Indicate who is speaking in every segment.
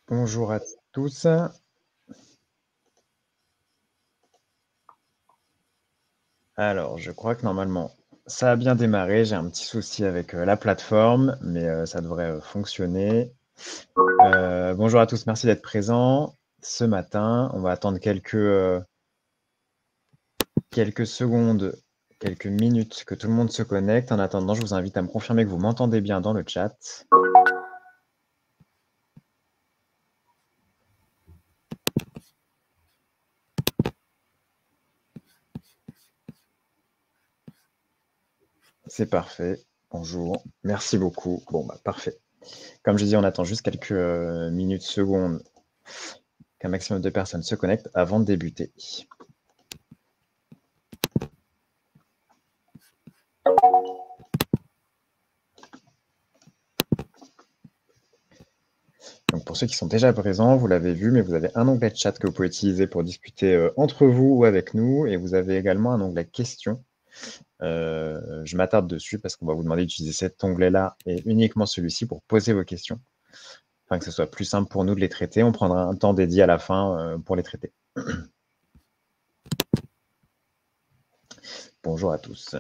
Speaker 1: Bonjour à tous. Alors, je crois que normalement, ça a bien démarré. J'ai un petit souci avec la plateforme, mais ça devrait fonctionner. Bonjour à tous, merci d'être présents. Ce matin, on va attendre quelques secondes, quelques minutes que tout le monde se connecte. En attendant, je vous invite à me confirmer que vous m'entendez bien dans le chat. C'est parfait. Bonjour, merci beaucoup. Bon, bah, parfait. Comme je dis, on attend juste quelques minutes, secondes, qu'un maximum de personnes se connectent avant de débuter. Donc pour ceux qui sont déjà présents, vous l'avez vu, mais vous avez un onglet de chat que vous pouvez utiliser pour discuter entre vous ou avec nous, et vous avez également un onglet questions. Je m'attarde dessus parce qu'on va vous demander d'utiliser cet onglet-là et uniquement celui-ci pour poser vos questions, afin que ce soit plus simple pour nous de les traiter. On prendra un temps dédié à la fin pour les traiter. Bonjour à tous.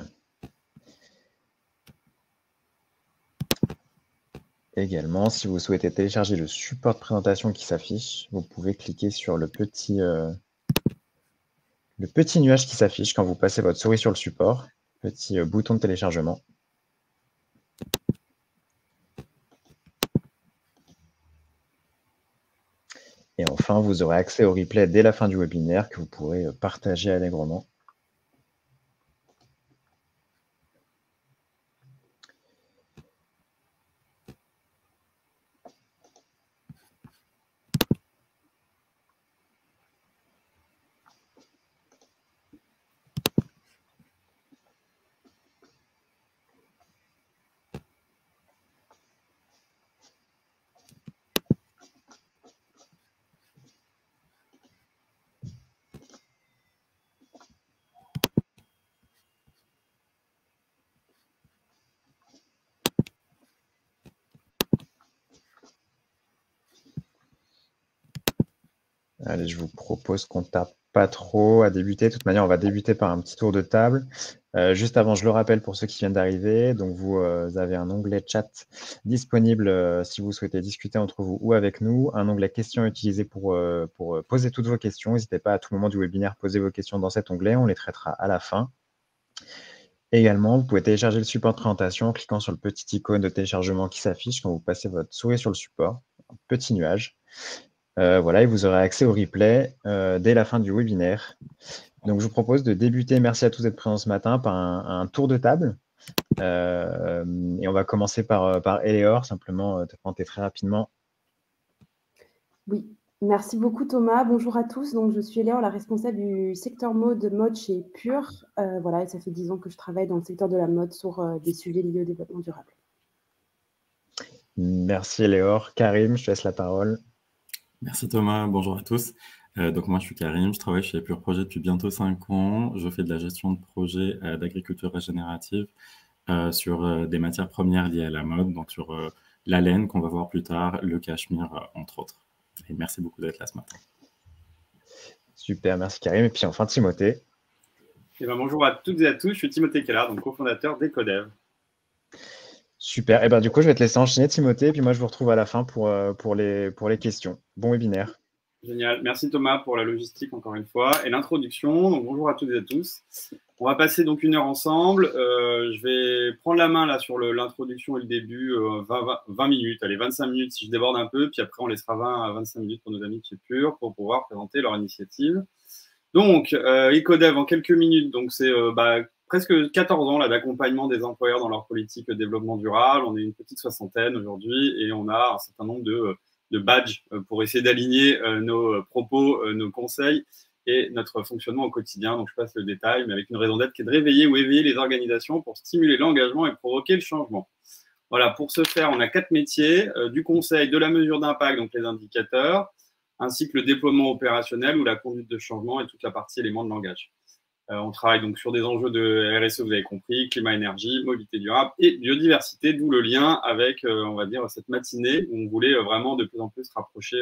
Speaker 1: Également, si vous souhaitez télécharger le support de présentation qui s'affiche, vous pouvez cliquer sur le petit nuage qui s'affiche quand vous passez votre souris sur le support, petit bouton de téléchargement. Et enfin, vous aurez accès au replay dès la fin du webinaire que vous pourrez partager allègrement. Allez, je vous propose qu'on tape pas trop à débuter. De toute manière, on va débuter par un petit tour de table. Juste avant, je le rappelle pour ceux qui viennent d'arriver. Donc, vous avez un onglet chat disponible si vous souhaitez discuter entre vous ou avec nous. Un onglet questions utilisé pour poser toutes vos questions. N'hésitez pas à tout moment du webinaire poser vos questions dans cet onglet. On les traitera à la fin. Également, vous pouvez télécharger le support de présentation en cliquant sur le petit icône de téléchargement qui s'affiche quand vous passez votre souris sur le support. Un petit nuage. Voilà, et vous aurez accès au replay dès la fin du webinaire. Donc, je vous propose de débuter, merci à tous d'être présents ce matin, par un tour de table. Et on va commencer par Eleor, simplement te présenter très rapidement.
Speaker 2: Oui, merci beaucoup Thomas. Bonjour à tous. Donc, je suis Eleor, la responsable du secteur mode chez Pure. Voilà, et ça fait 10 ans que je travaille dans le secteur de la mode sur des sujets liés au développement durable.
Speaker 1: Merci Eleor. Karim, je te laisse la parole.
Speaker 3: Merci Thomas, bonjour à tous. Donc moi je suis Karim, je travaille chez Pure Projet depuis bientôt 5 ans. Je fais de la gestion de projets d'agriculture régénérative sur des matières premières liées à la mode, donc sur la laine qu'on va voir plus tard, le cachemire entre autres. Et merci beaucoup d'être là ce matin.
Speaker 1: Super, merci Karim. Et puis enfin Timothée.
Speaker 4: Et bonjour à toutes et à tous, je suis Timothée Kellard, donc cofondateur d'EcoDev.
Speaker 1: Super, et ben du coup je vais te laisser enchaîner Timothée, et puis moi je vous retrouve à la fin pour les questions. Bon webinaire.
Speaker 4: Génial, merci Thomas pour la logistique encore une fois et l'introduction. Donc bonjour à toutes et à tous. On va passer donc 1 heure ensemble. Je vais prendre la main là sur l'introduction et le début, 20 minutes, allez 25 minutes si je déborde un peu, puis après on laissera 20 à 25 minutes pour nos amis de chez Pure pour pouvoir présenter leur initiative. Donc EcoDev en quelques minutes, donc c'est presque 14 ans d'accompagnement des employeurs dans leur politique de développement durable. On est une petite soixantaine aujourd'hui et on a un certain nombre de badges pour essayer d'aligner nos propos, nos conseils et notre fonctionnement au quotidien. Donc je passe le détail, mais avec une raison d'être qui est de réveiller ou éveiller les organisations pour stimuler l'engagement et provoquer le changement. Voilà, pour ce faire, on a 4 métiers, du conseil, de la mesure d'impact, donc les indicateurs, ainsi que le déploiement opérationnel ou la conduite de changement et toute la partie éléments de langage. On travaille donc sur des enjeux de RSE, vous avez compris, climat, énergie, mobilité durable et biodiversité, d'où le lien avec, on va dire, cette matinée où on voulait vraiment de plus en plus rapprocher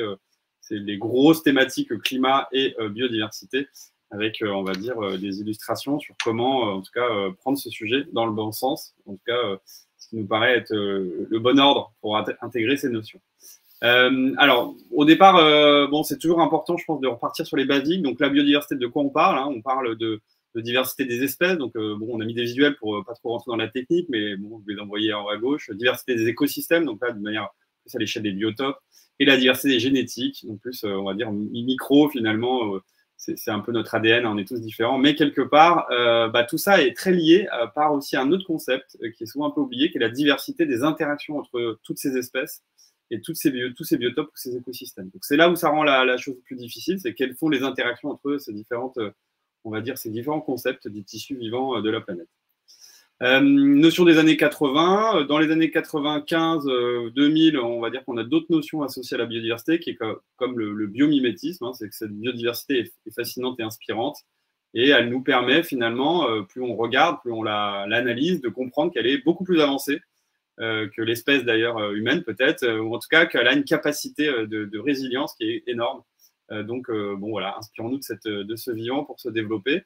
Speaker 4: les grosses thématiques climat et biodiversité avec, on va dire, des illustrations sur comment, en tout cas, prendre ce sujet dans le bon sens, en tout cas, ce qui nous paraît être le bon ordre pour intégrer ces notions. Alors, au départ, bon, c'est toujours important, je pense, de repartir sur les basiques. Donc, la biodiversité, de quoi on parle, hein? On parle de diversité des espèces. Donc, bon, on a mis des visuels pour pas trop rentrer dans la technique, mais bon, je vais les envoyer en haut à gauche. Diversité des écosystèmes, donc là, de manière plus à l'échelle des biotopes. Et la diversité des génétiques, donc plus, on va dire, micro, finalement. C'est un peu notre ADN, on est tous différents. Mais quelque part, tout ça est très lié par aussi un autre concept qui est souvent un peu oublié, qui est la diversité des interactions entre toutes ces espèces et tous ces biotopes ou ces écosystèmes. Donc, c'est là où ça rend la chose plus difficile, c'est quelles sont les interactions entre ces différentes, on va dire, ces différents concepts des tissus vivants de la planète. Notion des années 80. Dans les années 95, 2000, on va dire qu'on a d'autres notions associées à la biodiversité, qui est comme le biomimétisme. Hein, c'est que cette biodiversité est fascinante et inspirante. Et elle nous permet finalement, plus on regarde, plus on l'analyse, de comprendre qu'elle est beaucoup plus avancée que l'espèce d'ailleurs humaine peut-être, ou en tout cas qu'elle a une capacité de résilience qui est énorme. Donc, bon voilà, inspirons-nous de ce vivant pour se développer.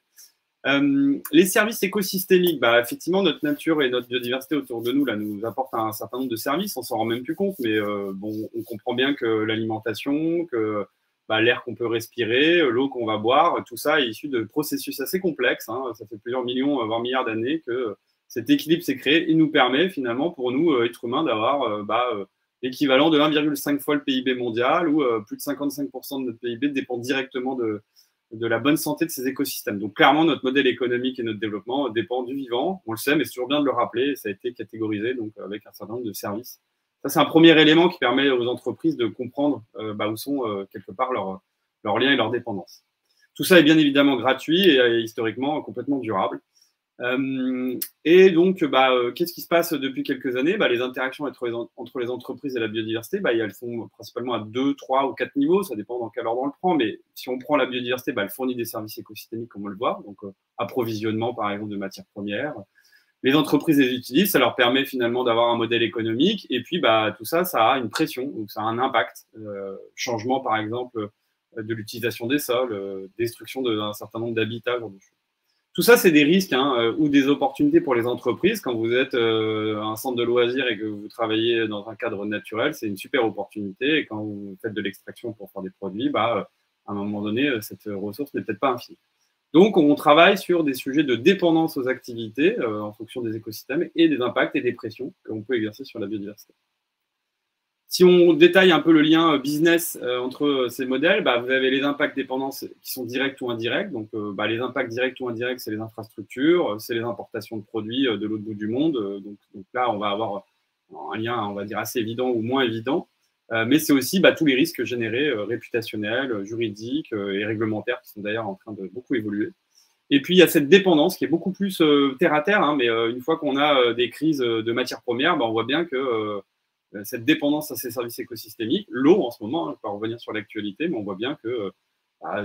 Speaker 4: Les services écosystémiques, effectivement, notre nature et notre biodiversité autour de nous là, nous apportent un certain nombre de services, on s'en rend même plus compte, mais bon, on comprend bien que l'alimentation, que l'air qu'on peut respirer, l'eau qu'on va boire, tout ça est issu de processus assez complexes. Hein, ça fait plusieurs millions, voire milliards d'années que cet équilibre s'est créé. Il nous permet finalement, pour nous, êtres humains, d'avoir l'équivalent de 1,5 fois le PIB mondial, où plus de 55% de notre PIB dépend directement de la bonne santé de ces écosystèmes. Donc clairement, notre modèle économique et notre développement dépend du vivant, on le sait, mais c'est toujours bien de le rappeler, ça a été catégorisé donc, avec un certain nombre de services. Ça, c'est un premier élément qui permet aux entreprises de comprendre où sont quelque part leurs liens et leurs dépendances. Tout ça est bien évidemment gratuit et historiquement complètement durable. Et donc, qu'est-ce qui se passe depuis quelques années? Les interactions entre les entreprises et la biodiversité, elles sont principalement à 2, 3 ou 4 niveaux, ça dépend dans quel ordre on le prend, mais si on prend la biodiversité, elle fournit des services écosystémiques comme on le voit, donc approvisionnement par exemple de matières premières. Les entreprises les utilisent, ça leur permet finalement d'avoir un modèle économique, et puis tout ça, ça a une pression, donc ça a un impact, changement par exemple de l'utilisation des sols, destruction d'un certain nombre d'habitats, genre de choses. Tout ça, c'est des risques ou des opportunités pour les entreprises. Quand vous êtes un centre de loisirs et que vous travaillez dans un cadre naturel, c'est une super opportunité. Et quand vous faites de l'extraction pour faire des produits, à un moment donné, cette ressource n'est peut-être pas infinie. Donc, on travaille sur des sujets de dépendance aux activités en fonction des écosystèmes et des impacts et des pressions qu'on peut exercer sur la biodiversité. Si on détaille un peu le lien business entre ces modèles, vous avez les impacts dépendance qui sont directs ou indirects. Donc, les impacts directs ou indirects, c'est les infrastructures, c'est les importations de produits de l'autre bout du monde. Donc là, on va avoir un lien, on va dire, assez évident ou moins évident. Mais c'est aussi tous les risques générés, réputationnels, juridiques et réglementaires, qui sont d'ailleurs en train de beaucoup évoluer. Et puis, il y a cette dépendance qui est beaucoup plus terre à terre. Mais une fois qu'on a des crises de matières premières, on voit bien que cette dépendance à ces services écosystémiques, l'eau en ce moment, je vais revenir sur l'actualité, mais on voit bien que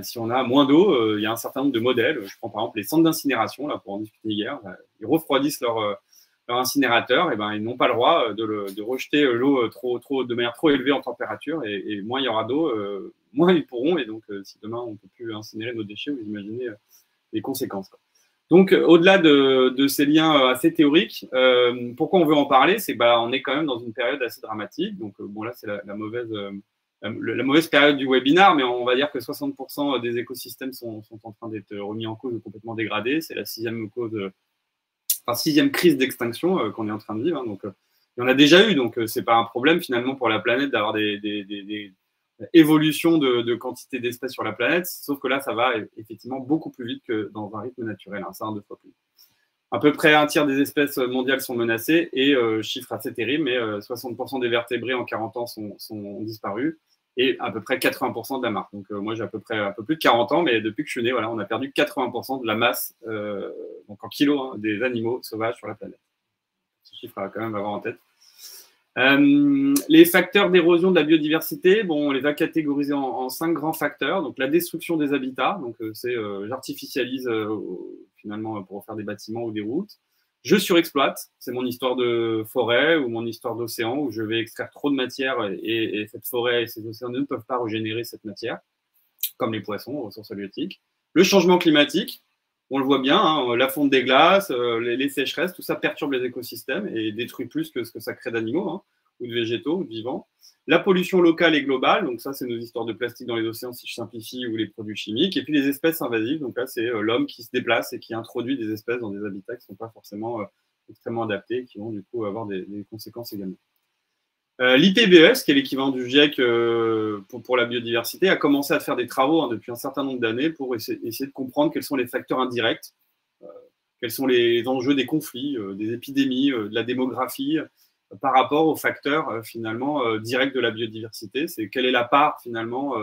Speaker 4: si on a moins d'eau, il y a un certain nombre de modèles. Je prends par exemple les centres d'incinération, là pour en discuter hier, ils refroidissent leur incinérateur, et ils n'ont pas le droit de rejeter l'eau de manière trop élevée en température, et moins il y aura d'eau, moins ils pourront, et donc si demain on ne peut plus incinérer nos déchets, vous imaginez les conséquences, quoi. Donc, au-delà de ces liens assez théoriques, pourquoi on veut en parler? C'est on est quand même dans une période assez dramatique. Donc, bon, là, c'est la mauvaise période du webinaire, mais on va dire que 60% des écosystèmes sont en train d'être remis en cause ou complètement dégradés. C'est la sixième crise d'extinction qu'on est en train de vivre. Hein. Donc, il y en a déjà eu, donc c'est pas un problème finalement pour la planète d'avoir des évolution de quantité d'espèces sur la planète, sauf que là, ça va effectivement beaucoup plus vite que dans un rythme naturel, ça 2 fois plus. À peu près un tiers des espèces mondiales sont menacées, et chiffre assez terrible, mais 60% des vertébrés en 40 ans sont disparus, et à peu près 80% de la masse. Donc moi, j'ai à peu plus de 40 ans, mais depuis que je suis né, voilà, on a perdu 80% de la masse, donc en kilos, des animaux sauvages sur la planète. Ce chiffre à quand même avoir en tête. Les facteurs d'érosion de la biodiversité, on les a catégorisés en 5 grands facteurs. Donc la destruction des habitats, donc c'est j'artificialise finalement pour faire des bâtiments ou des routes. Je surexploite, c'est mon histoire de forêt ou mon histoire d'océan où je vais extraire trop de matière et cette forêt et ces océans ne peuvent pas régénérer cette matière, comme les poissons, aux ressources halieutiques. Le changement climatique, on le voit bien, hein, la fonte des glaces, les sécheresses, tout ça perturbe les écosystèmes et détruit plus que ce que ça crée d'animaux, hein, ou de végétaux, ou de vivants. La pollution locale et globale, donc ça c'est nos histoires de plastique dans les océans si je simplifie, ou les produits chimiques, et puis les espèces invasives, donc là c'est l'homme qui se déplace et qui introduit des espèces dans des habitats qui ne sont pas forcément extrêmement adaptés et qui vont du coup avoir des conséquences également. L'IPBES, qui est l'équivalent du GIEC pour la biodiversité, a commencé à faire des travaux depuis un certain nombre d'années pour essayer de comprendre quels sont les facteurs indirects, quels sont les enjeux des conflits, des épidémies, de la démographie, par rapport aux facteurs finalement directs de la biodiversité. C'est quelle est la part finalement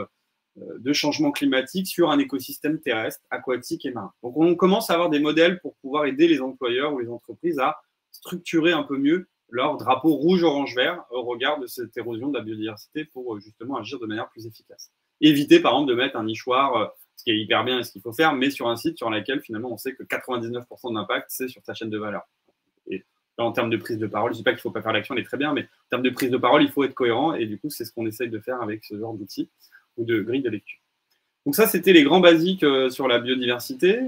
Speaker 4: de changement climatique sur un écosystème terrestre, aquatique et marin. Donc on commence à avoir des modèles pour pouvoir aider les employeurs ou les entreprises à structurer un peu mieux leur drapeau rouge, orange, vert au regard de cette érosion de la biodiversité pour justement agir de manière plus efficace. Éviter par exemple de mettre un nichoir, ce qui est hyper bien et ce qu'il faut faire, mais sur un site sur lequel finalement on sait que 99% de l'impact c'est sur sa chaîne de valeur. Et là, en termes de prise de parole, je ne dis pas qu'il ne faut pas faire l'action, elle est très bien, mais en termes de prise de parole, il faut être cohérent et du coup c'est ce qu'on essaye de faire avec ce genre d'outils ou de grille de lecture. Donc ça c'était les grands basiques sur la biodiversité.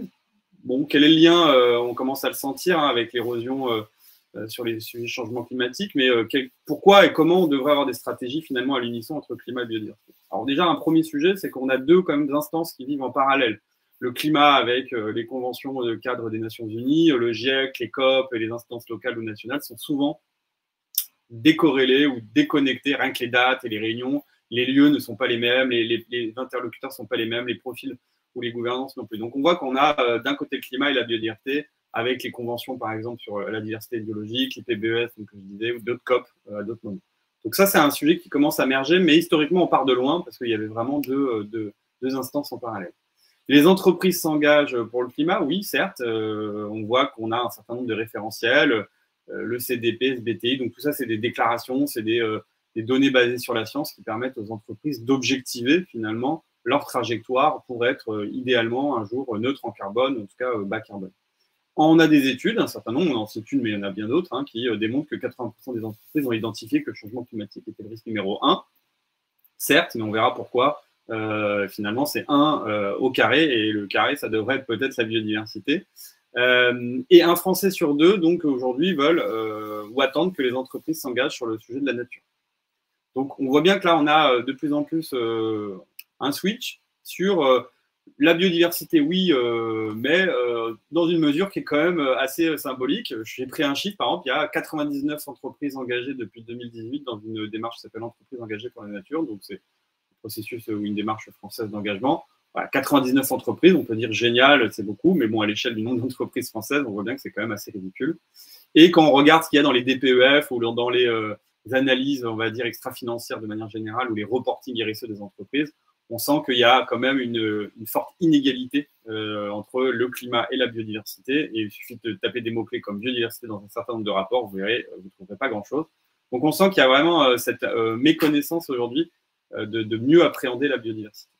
Speaker 4: Bon, quel est le lien on commence à le sentir hein, avec l'érosion sur les sujets de changement climatique, mais pourquoi et comment on devrait avoir des stratégies finalement à l'unisson entre climat et biodiversité. Alors déjà, un premier sujet, c'est qu'on a deux quand même instances qui vivent en parallèle. Le climat avec les conventions de cadre des Nations Unies, le GIEC, les COP et les instances locales ou nationales sont souvent décorrélés ou déconnectés, rien que les dates et les réunions, les lieux ne sont pas les mêmes, les interlocuteurs ne sont pas les mêmes, les profils ou les gouvernances non plus. Donc on voit qu'on a d'un côté le climat et la biodiversité, avec les conventions, par exemple, sur la diversité biologique, les PBES, comme je disais, ou d'autres COP à d'autres moments. Donc ça, c'est un sujet qui commence à émerger, mais historiquement, on part de loin, parce qu'il y avait vraiment deux instances en parallèle. Les entreprises s'engagent pour le climat, oui, certes. On voit qu'on a un certain nombre de référentiels, le CDP, le BTI, donc tout ça, c'est des déclarations, c'est des données basées sur la science qui permettent aux entreprises d'objectiver, finalement, leur trajectoire pour être idéalement un jour neutre en carbone, en tout cas bas carbone. On a des études, un certain nombre, on en cite une, mais il y en a bien d'autres, hein, qui démontrent que 80% des entreprises ont identifié que le changement climatique était le risque numéro 1. Certes, mais on verra pourquoi. Finalement, c'est 1 au carré, et le carré, ça devrait être peut-être la biodiversité. Et un Français sur 2, donc aujourd'hui, veulent ou attendent que les entreprises s'engagent sur le sujet de la nature. Donc, on voit bien que là, on a de plus en plus un switch sur la biodiversité, oui, mais dans une mesure qui est quand même assez symbolique. J'ai pris un chiffre, par exemple, il y a 99 entreprises engagées depuis 2018 dans une démarche qui s'appelle Entreprises engagées pour la nature. Donc, c'est un processus ou une démarche française d'engagement. Voilà, 99 entreprises, on peut dire génial, c'est beaucoup, mais bon, à l'échelle du nombre d'entreprises françaises, on voit bien que c'est quand même assez ridicule. Et quand on regarde ce qu'il y a dans les DPEF ou dans les analyses, on va dire, extra-financières de manière générale, ou les reporting RSE des entreprises, on sent qu'il y a quand même une forte inégalité entre le climat et la biodiversité. Et il suffit de taper des mots-clés comme biodiversité dans un certain nombre de rapports, vous verrez, vous ne trouverez pas grand-chose. Donc on sent qu'il y a vraiment cette méconnaissance aujourd'hui de mieux appréhender la biodiversité.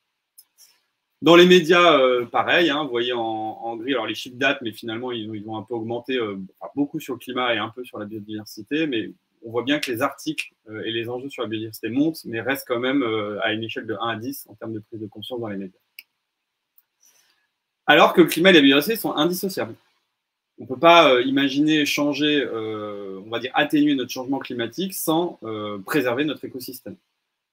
Speaker 4: Dans les médias, pareil, hein, vous voyez en gris, alors les chiffres datent, mais finalement ils ont un peu augmenté, beaucoup sur le climat et un peu sur la biodiversité, mais on voit bien que les articles et les enjeux sur la biodiversité montent, mais restent quand même à une échelle de 1 à 10 en termes de prise de conscience dans les médias. Alors que le climat et la biodiversité sont indissociables. On ne peut pas imaginer changer, on va dire atténuer notre changement climatique sans préserver notre écosystème.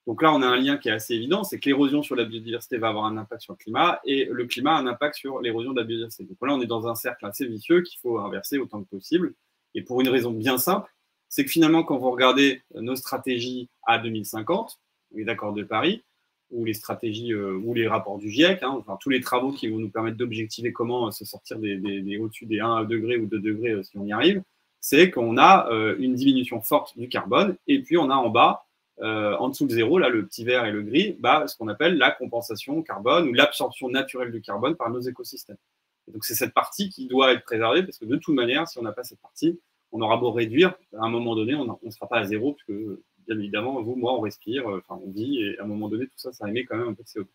Speaker 4: Donc là, on a un lien qui est assez évident, c'est que l'érosion sur la biodiversité va avoir un impact sur le climat et le climat a un impact sur l'érosion de la biodiversité. Donc là, on est dans un cercle assez vicieux qu'il faut inverser autant que possible. Et pour une raison bien simple, c'est que finalement, quand vous regardez nos stratégies à 2050, les accords de Paris, ou les stratégies, ou les rapports du GIEC, hein, enfin, tous les travaux qui vont nous permettre d'objectiver comment se sortir au-dessus des 1 degré ou 2 degrés si on y arrive, c'est qu'on a une diminution forte du carbone, et puis on a en bas, en dessous de zéro, là, le petit vert et le gris, ce qu'on appelle la compensation carbone ou l'absorption naturelle du carbone par nos écosystèmes. Et donc c'est cette partie qui doit être préservée, parce que de toute manière, si on n'a pas cette partie, on aura beau réduire, à un moment donné, on ne sera pas à zéro, parce que, bien évidemment, vous, moi, on respire, on vit, et à un moment donné, tout ça, ça émet quand même un peu de CO2.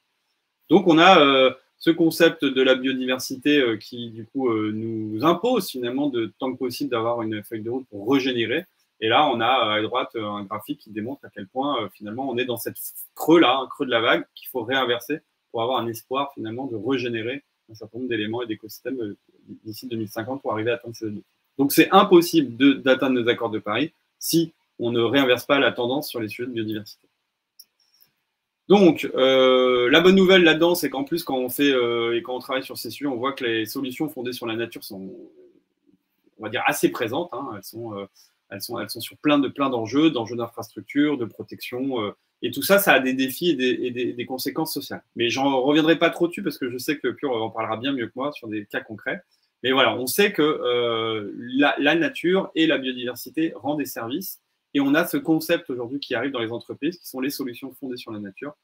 Speaker 4: Donc, on a ce concept de la biodiversité qui, du coup, nous impose finalement de tant que possible d'avoir une feuille de route pour régénérer. Et là, on a à droite un graphique qui démontre à quel point, finalement, on est dans cette creux-là, un creux de la vague qu'il faut réinverser pour avoir un espoir, finalement, de régénérer un certain nombre d'éléments et d'écosystèmes d'ici 2050 pour arriver à atteindre ces objectifs. Donc, c'est impossible d'atteindre nos accords de Paris si on ne réinverse pas la tendance sur les sujets de biodiversité. Donc, la bonne nouvelle là-dedans, c'est qu'en plus, quand on fait et quand on travaille sur ces sujets, on voit que les solutions fondées sur la nature sont, on va dire, assez présentes. Hein. Elles sont sur plein d'enjeux d'infrastructure, de protection. Et tout ça, ça a des défis et des conséquences sociales. Mais j'en reviendrai pas trop dessus parce que je sais que Pure en parlera bien mieux que moi sur des cas concrets. Mais voilà, on sait que la nature et la biodiversité rendent des services. Et on a ce concept aujourd'hui qui arrive dans les entreprises, qui sont les solutions fondées sur la nature.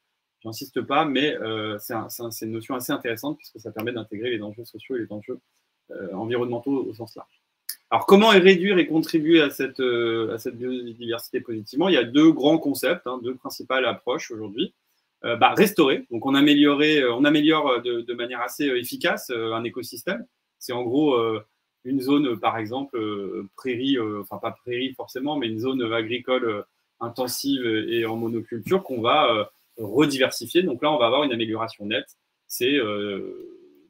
Speaker 4: J'insiste pas, mais c'est une notion assez intéressante puisque ça permet d'intégrer les enjeux sociaux et les enjeux environnementaux au sens large. Alors, comment réduire et contribuer à cette biodiversité positivement? Il y a deux grands concepts, deux principales approches aujourd'hui. Restaurer, donc on améliore de manière assez efficace un écosystème. C'est en gros une zone, par exemple, prairie, enfin pas prairie forcément, mais une zone agricole intensive et en monoculture qu'on va rediversifier. Donc là, on va avoir une amélioration nette. C'est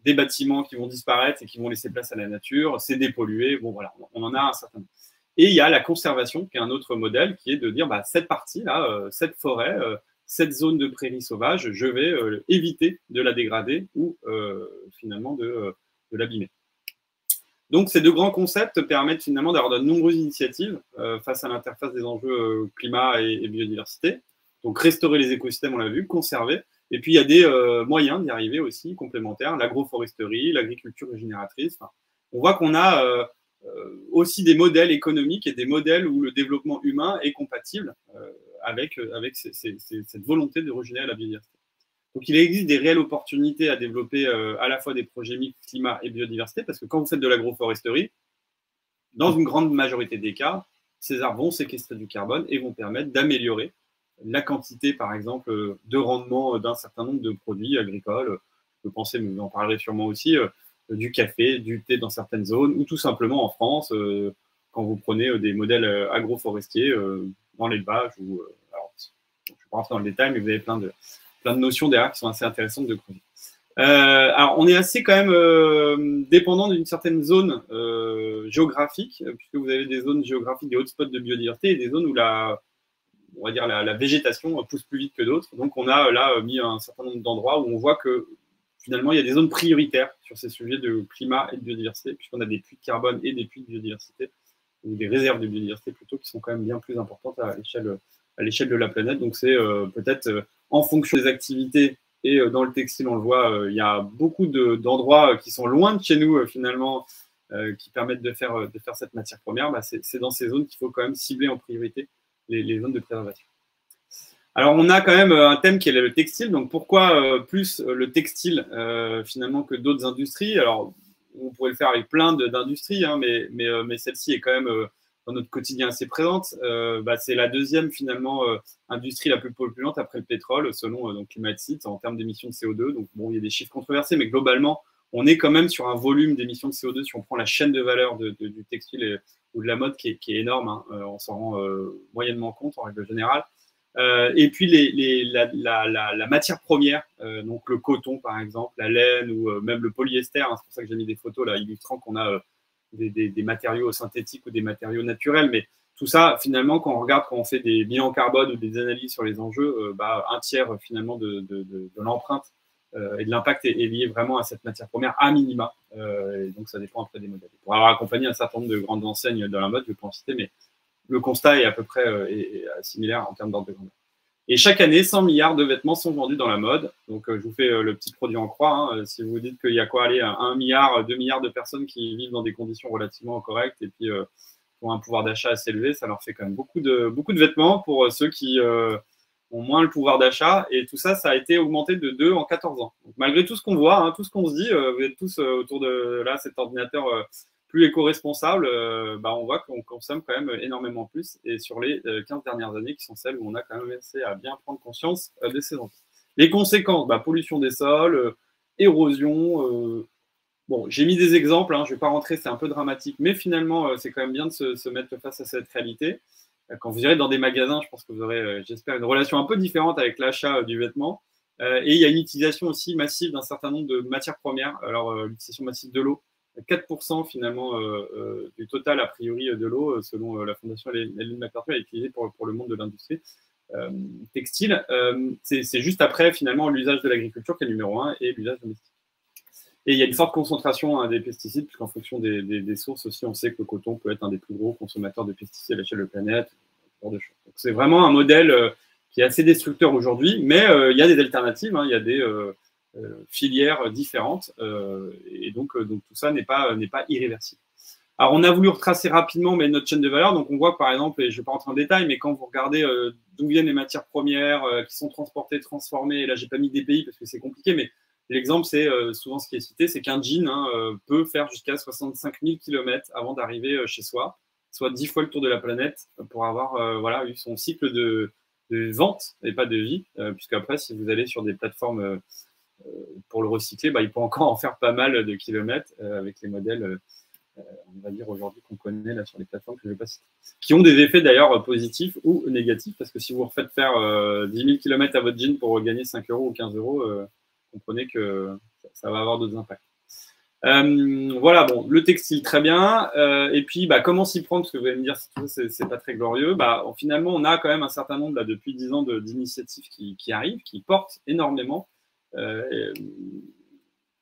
Speaker 4: des bâtiments qui vont disparaître et qui vont laisser place à la nature, c'est dépollué, bon voilà, on en a un certain nombre. Et il y a la conservation, qui est un autre modèle, qui est de dire, cette partie-là, cette forêt, cette zone de prairie sauvage, je vais éviter de la dégrader ou finalement de l'abîmer. Donc, ces deux grands concepts permettent finalement d'avoir de nombreuses initiatives face à l'interface des enjeux climat et biodiversité. Donc, restaurer les écosystèmes, on l'a vu, conserver. Et puis, il y a des moyens d'y arriver aussi, complémentaires, l'agroforesterie, l'agriculture régénératrice. Enfin, on voit qu'on a aussi des modèles économiques et des modèles où le développement humain est compatible avec cette volonté de régénérer la biodiversité. Donc, il existe des réelles opportunités à développer à la fois des projets mixtes climat et biodiversité, parce que quand vous faites de l'agroforesterie, dans une grande majorité des cas, ces arbres vont séquestrer du carbone et vont permettre d'améliorer la quantité, par exemple, de rendement d'un certain nombre de produits agricoles. Je pensais, mais vous en parlerez sûrement aussi, du café, du thé dans certaines zones, ou tout simplement en France, quand vous prenez des modèles agroforestiers dans l'élevage. Alors, je ne vais pas rentrer dans le détail, mais vous avez plein de notions derrière qui sont assez intéressantes de creuser. Alors, on est assez quand même dépendant d'une certaine zone géographique, puisque vous avez des zones géographiques, des hotspots de biodiversité et des zones où on va dire la végétation pousse plus vite que d'autres. Donc, on a là mis un certain nombre d'endroits où on voit que finalement, il y a des zones prioritaires sur ces sujets de climat et de biodiversité, puisqu'on a des puits de carbone et des puits de biodiversité, ou des réserves de biodiversité plutôt, qui sont quand même bien plus importantes à l'échelle de la planète. Donc, c'est peut-être en fonction des activités, et dans le textile, on le voit, il y a beaucoup d'endroits qui sont loin de chez nous, finalement, qui permettent de faire cette matière première. C'est dans ces zones qu'il faut quand même cibler en priorité les zones de préservation. Alors, on a quand même un thème qui est le textile. Donc, pourquoi plus le textile finalement que d'autres industries? Alors, on pourrait le faire avec plein d'industries, mais celle-ci est quand même dans notre quotidien assez présente. C'est la deuxième finalement industrie la plus polluante après le pétrole, selon donc Climatit, en termes d'émissions de CO2. Donc, bon, il y a des chiffres controversés, mais globalement, on est quand même sur un volume d'émissions de CO2 si on prend la chaîne de valeur du textile ou de la mode qui est énorme. Hein. On s'en rend moyennement compte en règle générale. Et puis la matière première, donc le coton par exemple, la laine ou même le polyester, hein, c'est pour ça que j'ai mis des photos là illustrant qu'on a des matériaux synthétiques ou des matériaux naturels, mais tout ça finalement quand on fait des bilans carbone ou des analyses sur les enjeux, un tiers finalement de l'empreinte et de l'impact est lié vraiment à cette matière première à minima, et donc ça dépend après des modèles. Pour avoir accompagné un certain nombre de grandes enseignes dans la mode, je ne vais pas en citer, mais le constat est à peu près similaire en termes d'ordre de grandeur. Et chaque année, 100 milliards de vêtements sont vendus dans la mode. Donc, je vous fais le petit produit en croix. Hein. Si vous dites qu'il y a 1 milliard, 2 milliards de personnes qui vivent dans des conditions relativement correctes et puis ont un pouvoir d'achat assez élevé, ça leur fait quand même beaucoup de vêtements pour ceux qui ont moins le pouvoir d'achat. Et tout ça, ça a été augmenté de 2 en 14 ans. Donc, malgré tout ce qu'on voit, hein, tout ce qu'on se dit, vous êtes tous autour de là, cet ordinateur plus éco-responsable, on voit qu'on consomme quand même énormément plus. Et sur les 15 dernières années, qui sont celles où on a quand même essayé à bien prendre conscience de ces enjeux. Les conséquences, pollution des sols, érosion. Bon, j'ai mis des exemples, hein, je ne vais pas rentrer, c'est un peu dramatique, mais finalement, c'est quand même bien de se mettre face à cette réalité. Quand vous irez dans des magasins, je pense que vous aurez, j'espère, une relation un peu différente avec l'achat du vêtement. Et il y a une utilisation aussi massive d'un certain nombre de matières premières. Alors, l'utilisation massive de l'eau, 4% finalement du total, a priori, de l'eau, selon la Fondation Ellen MacArthur, est utilisée pour le monde de l'industrie textile. C'est juste après, finalement, l'usage de l'agriculture qui est numéro 1 et l'usage domestique. Et il y a une forte concentration des pesticides, puisqu'en fonction des sources aussi, on sait que le coton peut être un des plus gros consommateurs de pesticides à l'échelle de la planète. Donc c'est vraiment un modèle qui est assez destructeur aujourd'hui, mais il y a des alternatives, hein, il y a des filières différentes, et donc tout ça n'est pas irréversible. Alors on a voulu retracer rapidement notre chaîne de valeur, donc on voit que par exemple, et je ne vais pas rentrer en détail, mais quand vous regardez d'où viennent les matières premières qui sont transportées, transformées, et là j'ai pas mis des pays parce que c'est compliqué, mais l'exemple, c'est souvent ce qui est cité, c'est qu'un jean peut faire jusqu'à 65 000 km avant d'arriver chez soi, soit 10 fois le tour de la planète pour avoir voilà, eu son cycle de vente et pas de vie, puisqu'après, si vous allez sur des plateformes pour le recycler, il peut encore en faire pas mal de kilomètres avec les modèles, on va dire aujourd'hui qu'on connaît là sur les plateformes que je ne vais pas citer, qui ont des effets d'ailleurs positifs ou négatifs, parce que si vous refaites faire 10 000 km à votre jean pour gagner 5 euros ou 15 euros, comprenez que ça va avoir d'autres impacts. Voilà, bon, le textile, très bien. Et puis, comment s'y prendre? Parce que vous allez me dire, c'est pas très glorieux. Finalement, on a quand même un certain nombre, là, depuis 10 ans, d'initiatives qui arrivent, qui portent énormément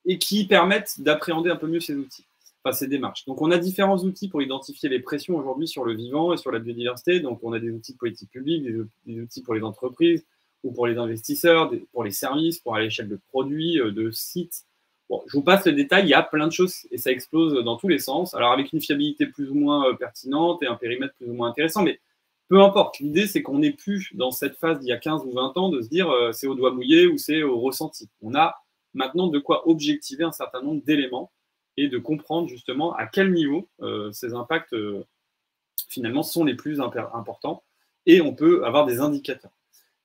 Speaker 4: et qui permettent d'appréhender un peu mieux ces outils, enfin, ces démarches. Donc, on a différents outils pour identifier les pressions aujourd'hui sur le vivant et sur la biodiversité. Donc, on a des outils de politique publique, des outils pour les entreprises, ou pour les investisseurs, pour les services, pour à l'échelle de produits, de sites. Bon, je vous passe le détail, il y a plein de choses et ça explose dans tous les sens. Alors avec une fiabilité plus ou moins pertinente et un périmètre plus ou moins intéressant, mais peu importe. L'idée, c'est qu'on n'est plus dans cette phase d'il y a 15 ou 20 ans de se dire c'est au doigt mouillé ou c'est au ressenti. On a maintenant de quoi objectiver un certain nombre d'éléments et de comprendre justement à quel niveau ces impacts finalement sont les plus importants et on peut avoir des indicateurs.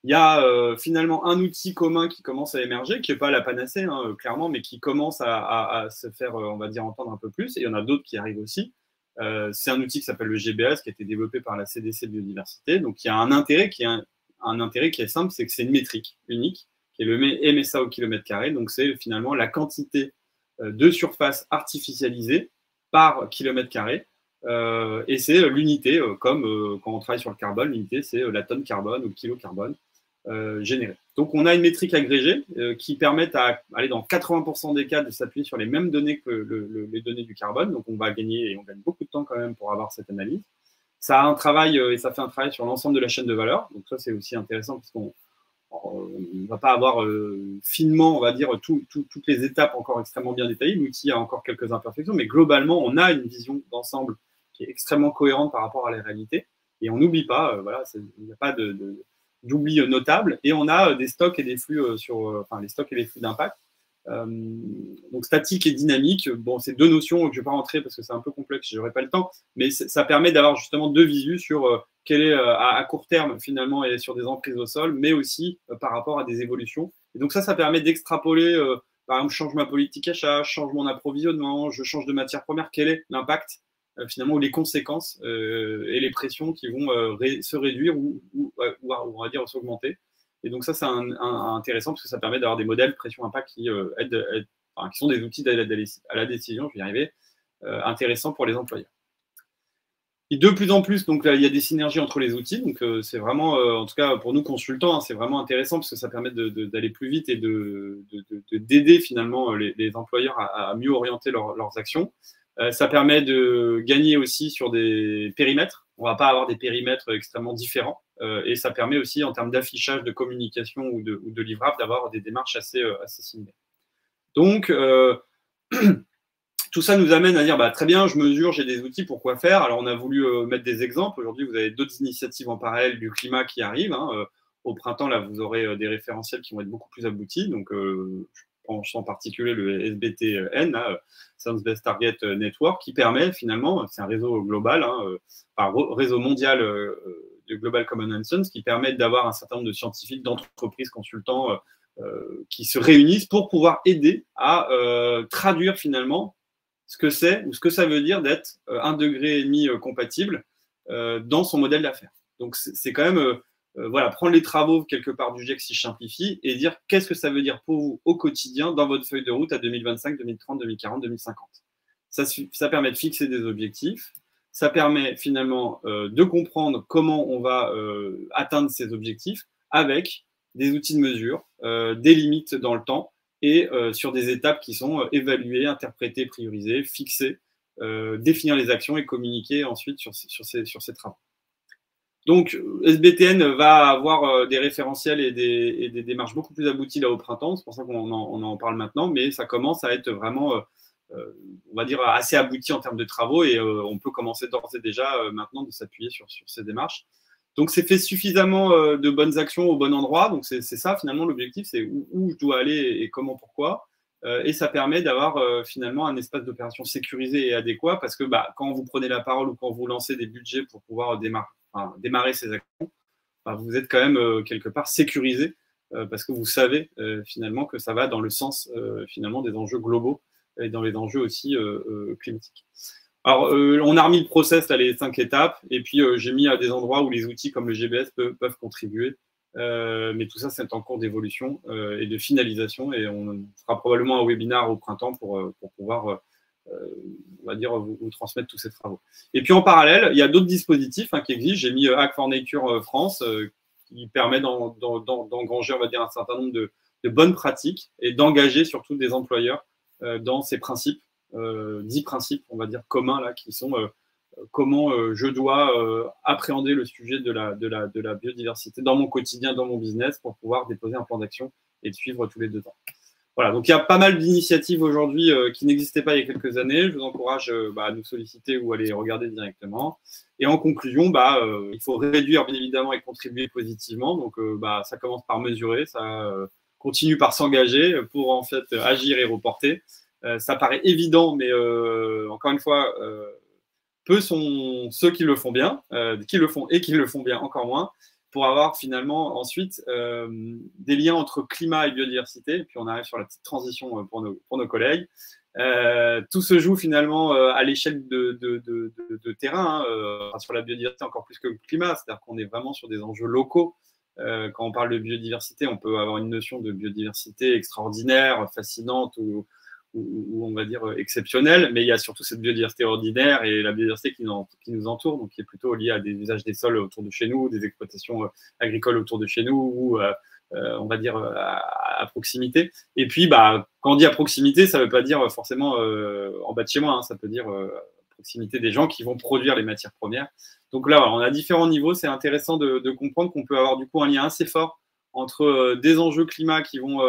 Speaker 4: Il y a finalement un outil commun qui commence à émerger, qui n'est pas la panacée, hein, clairement, mais qui commence à se faire, on va dire, entendre un peu plus. Et il y en a d'autres qui arrivent aussi. C'est un outil qui s'appelle le GBS, qui a été développé par la CDC Biodiversité. Donc, il y a un intérêt qui est simple, c'est que c'est une métrique unique, qui est le MSA au kilomètre carré. Donc, c'est finalement la quantité de surface artificialisée par kilomètre carré. Et c'est l'unité, comme quand on travaille sur le carbone, l'unité, c'est la tonne carbone ou le kilo carbone. Généré. Donc, on a une métrique agrégée qui permet à aller dans 80% des cas de s'appuyer sur les mêmes données que les données du carbone. Donc, on va gagner et on gagne beaucoup de temps quand même pour avoir cette analyse. Ça a un travail et ça fait un travail sur l'ensemble de la chaîne de valeur. Donc, ça, c'est aussi intéressant parce qu'on ne va pas avoir finement, on va dire, toutes les étapes encore extrêmement bien détaillées. L'outil a encore quelques imperfections, mais globalement, on a une vision d'ensemble qui est extrêmement cohérente par rapport à la réalité. Et on n'oublie pas, voilà, il n'y a pas d'oubli notable, et on a des stocks et des flux les stocks et les flux d'impact. Donc statique et dynamique, bon, c'est deux notions que je ne vais pas rentrer parce que c'est un peu complexe, je n'aurai pas le temps, mais ça permet d'avoir justement deux visus sur quel est à court terme finalement et sur des emprises au sol, mais aussi par rapport à des évolutions. Et donc ça permet d'extrapoler, par exemple, je change ma politique achat, je change mon approvisionnement, je change de matière première, quel est l'impact finalement, ou les conséquences et les pressions qui vont se réduire ou on va dire s'augmenter. Et donc ça, c'est intéressant parce que ça permet d'avoir des modèles pression-impact qui sont des outils d'aide à la décision, je vais y arriver, intéressants pour les employeurs. Et de plus en plus, donc là, il y a des synergies entre les outils. Donc c'est vraiment, en tout cas pour nous consultants, hein, c'est vraiment intéressant parce que ça permet d'aller plus vite et d'aider finalement les employeurs à mieux orienter leurs actions. Ça permet de gagner aussi sur des périmètres. On ne va pas avoir des périmètres extrêmement différents. Et ça permet aussi, en termes d'affichage, de communication ou de livrable, d'avoir des démarches assez similaires. Donc, tout ça nous amène à dire, très bien, je mesure, j'ai des outils, pourquoi faire? Alors, on a voulu mettre des exemples. Aujourd'hui, vous avez d'autres initiatives en parallèle du climat qui arrivent. Hein. Au printemps, là, vous aurez des référentiels qui vont être beaucoup plus aboutis. Donc, en particulier le SBTN, Science Based Target Network, qui permet finalement, c'est un réseau global, réseau mondial de Global Common Sense, qui permet d'avoir un certain nombre de scientifiques, d'entreprises, consultants, qui se réunissent pour pouvoir aider à traduire finalement ce que c'est ou ce que ça veut dire d'être 1,5 degré compatible dans son modèle d'affaires. Donc, c'est quand même voilà, prendre les travaux quelque part du GIEC si je simplifie et dire qu'est-ce que ça veut dire pour vous au quotidien dans votre feuille de route à 2025, 2030, 2040, 2050. Ça permet de fixer des objectifs, ça permet finalement de comprendre comment on va atteindre ces objectifs avec des outils de mesure, des limites dans le temps et sur des étapes qui sont évaluées, interprétées, priorisées, fixées, définir les actions et communiquer ensuite sur ces travaux. Donc, SBTN va avoir des référentiels et des démarches beaucoup plus abouties là au printemps. C'est pour ça qu'on en parle maintenant, mais ça commence à être vraiment, on va dire, assez abouti en termes de travaux et on peut commencer d'ores et déjà maintenant de s'appuyer sur ces démarches. Donc, c'est fait suffisamment de bonnes actions au bon endroit. Donc, c'est ça finalement l'objectif, c'est où je dois aller et comment, pourquoi. Et ça permet d'avoir finalement un espace d'opération sécurisé et adéquat parce que quand vous prenez la parole ou quand vous lancez des budgets pour pouvoir démarrer ces actions, vous êtes quand même quelque part sécurisé parce que vous savez finalement que ça va dans le sens finalement des enjeux globaux et dans les enjeux aussi climatiques. Alors, on a remis le process, là, les 5 étapes, et puis j'ai mis à des endroits où les outils comme le GBS peuvent contribuer. Mais tout ça, c'est en cours d'évolution et de finalisation, et on fera probablement un webinaire au printemps pour pouvoir on va dire, vous transmettre tous ces travaux. Et puis en parallèle, il y a d'autres dispositifs qui existent. J'ai mis Hack for Nature France qui permet d'engranger, on va dire, un certain nombre de bonnes pratiques et d'engager surtout des employeurs dans ces principes, 10 principes, on va dire, communs là, qui sont comment je dois appréhender le sujet de la biodiversité dans mon quotidien, dans mon business, pour pouvoir déposer un plan d'action et de suivre tous les 2 ans. Voilà, donc il y a pas mal d'initiatives aujourd'hui qui n'existaient pas il y a quelques années. Je vous encourage à nous solliciter ou à les regarder directement. Et en conclusion, il faut réduire bien évidemment et contribuer positivement. Donc ça commence par mesurer, ça continue par s'engager pour en fait agir et reporter. Ça paraît évident, mais encore une fois, peu sont ceux qui le font bien, qui le font bien encore moins, pour avoir finalement ensuite des liens entre climat et biodiversité. Et puis on arrive sur la petite transition pour nos collègues. Tout se joue finalement à l'échelle de terrain, sur la biodiversité encore plus que le climat, c'est-à-dire qu'on est vraiment sur des enjeux locaux. Quand on parle de biodiversité, on peut avoir une notion de biodiversité extraordinaire, fascinante ou on va dire exceptionnelle, mais il y a surtout cette biodiversité ordinaire et la biodiversité qui nous entoure, donc qui est plutôt liée à des usages des sols autour de chez nous, des exploitations agricoles autour de chez nous, ou on va dire à proximité. Et puis, quand on dit à proximité, ça ne veut pas dire forcément en bas de chez moi, ça peut dire à proximité des gens qui vont produire les matières premières. Donc là, on a différents niveaux. C'est intéressant de comprendre qu'on peut avoir du coup un lien assez fort entre des enjeux climat qui vont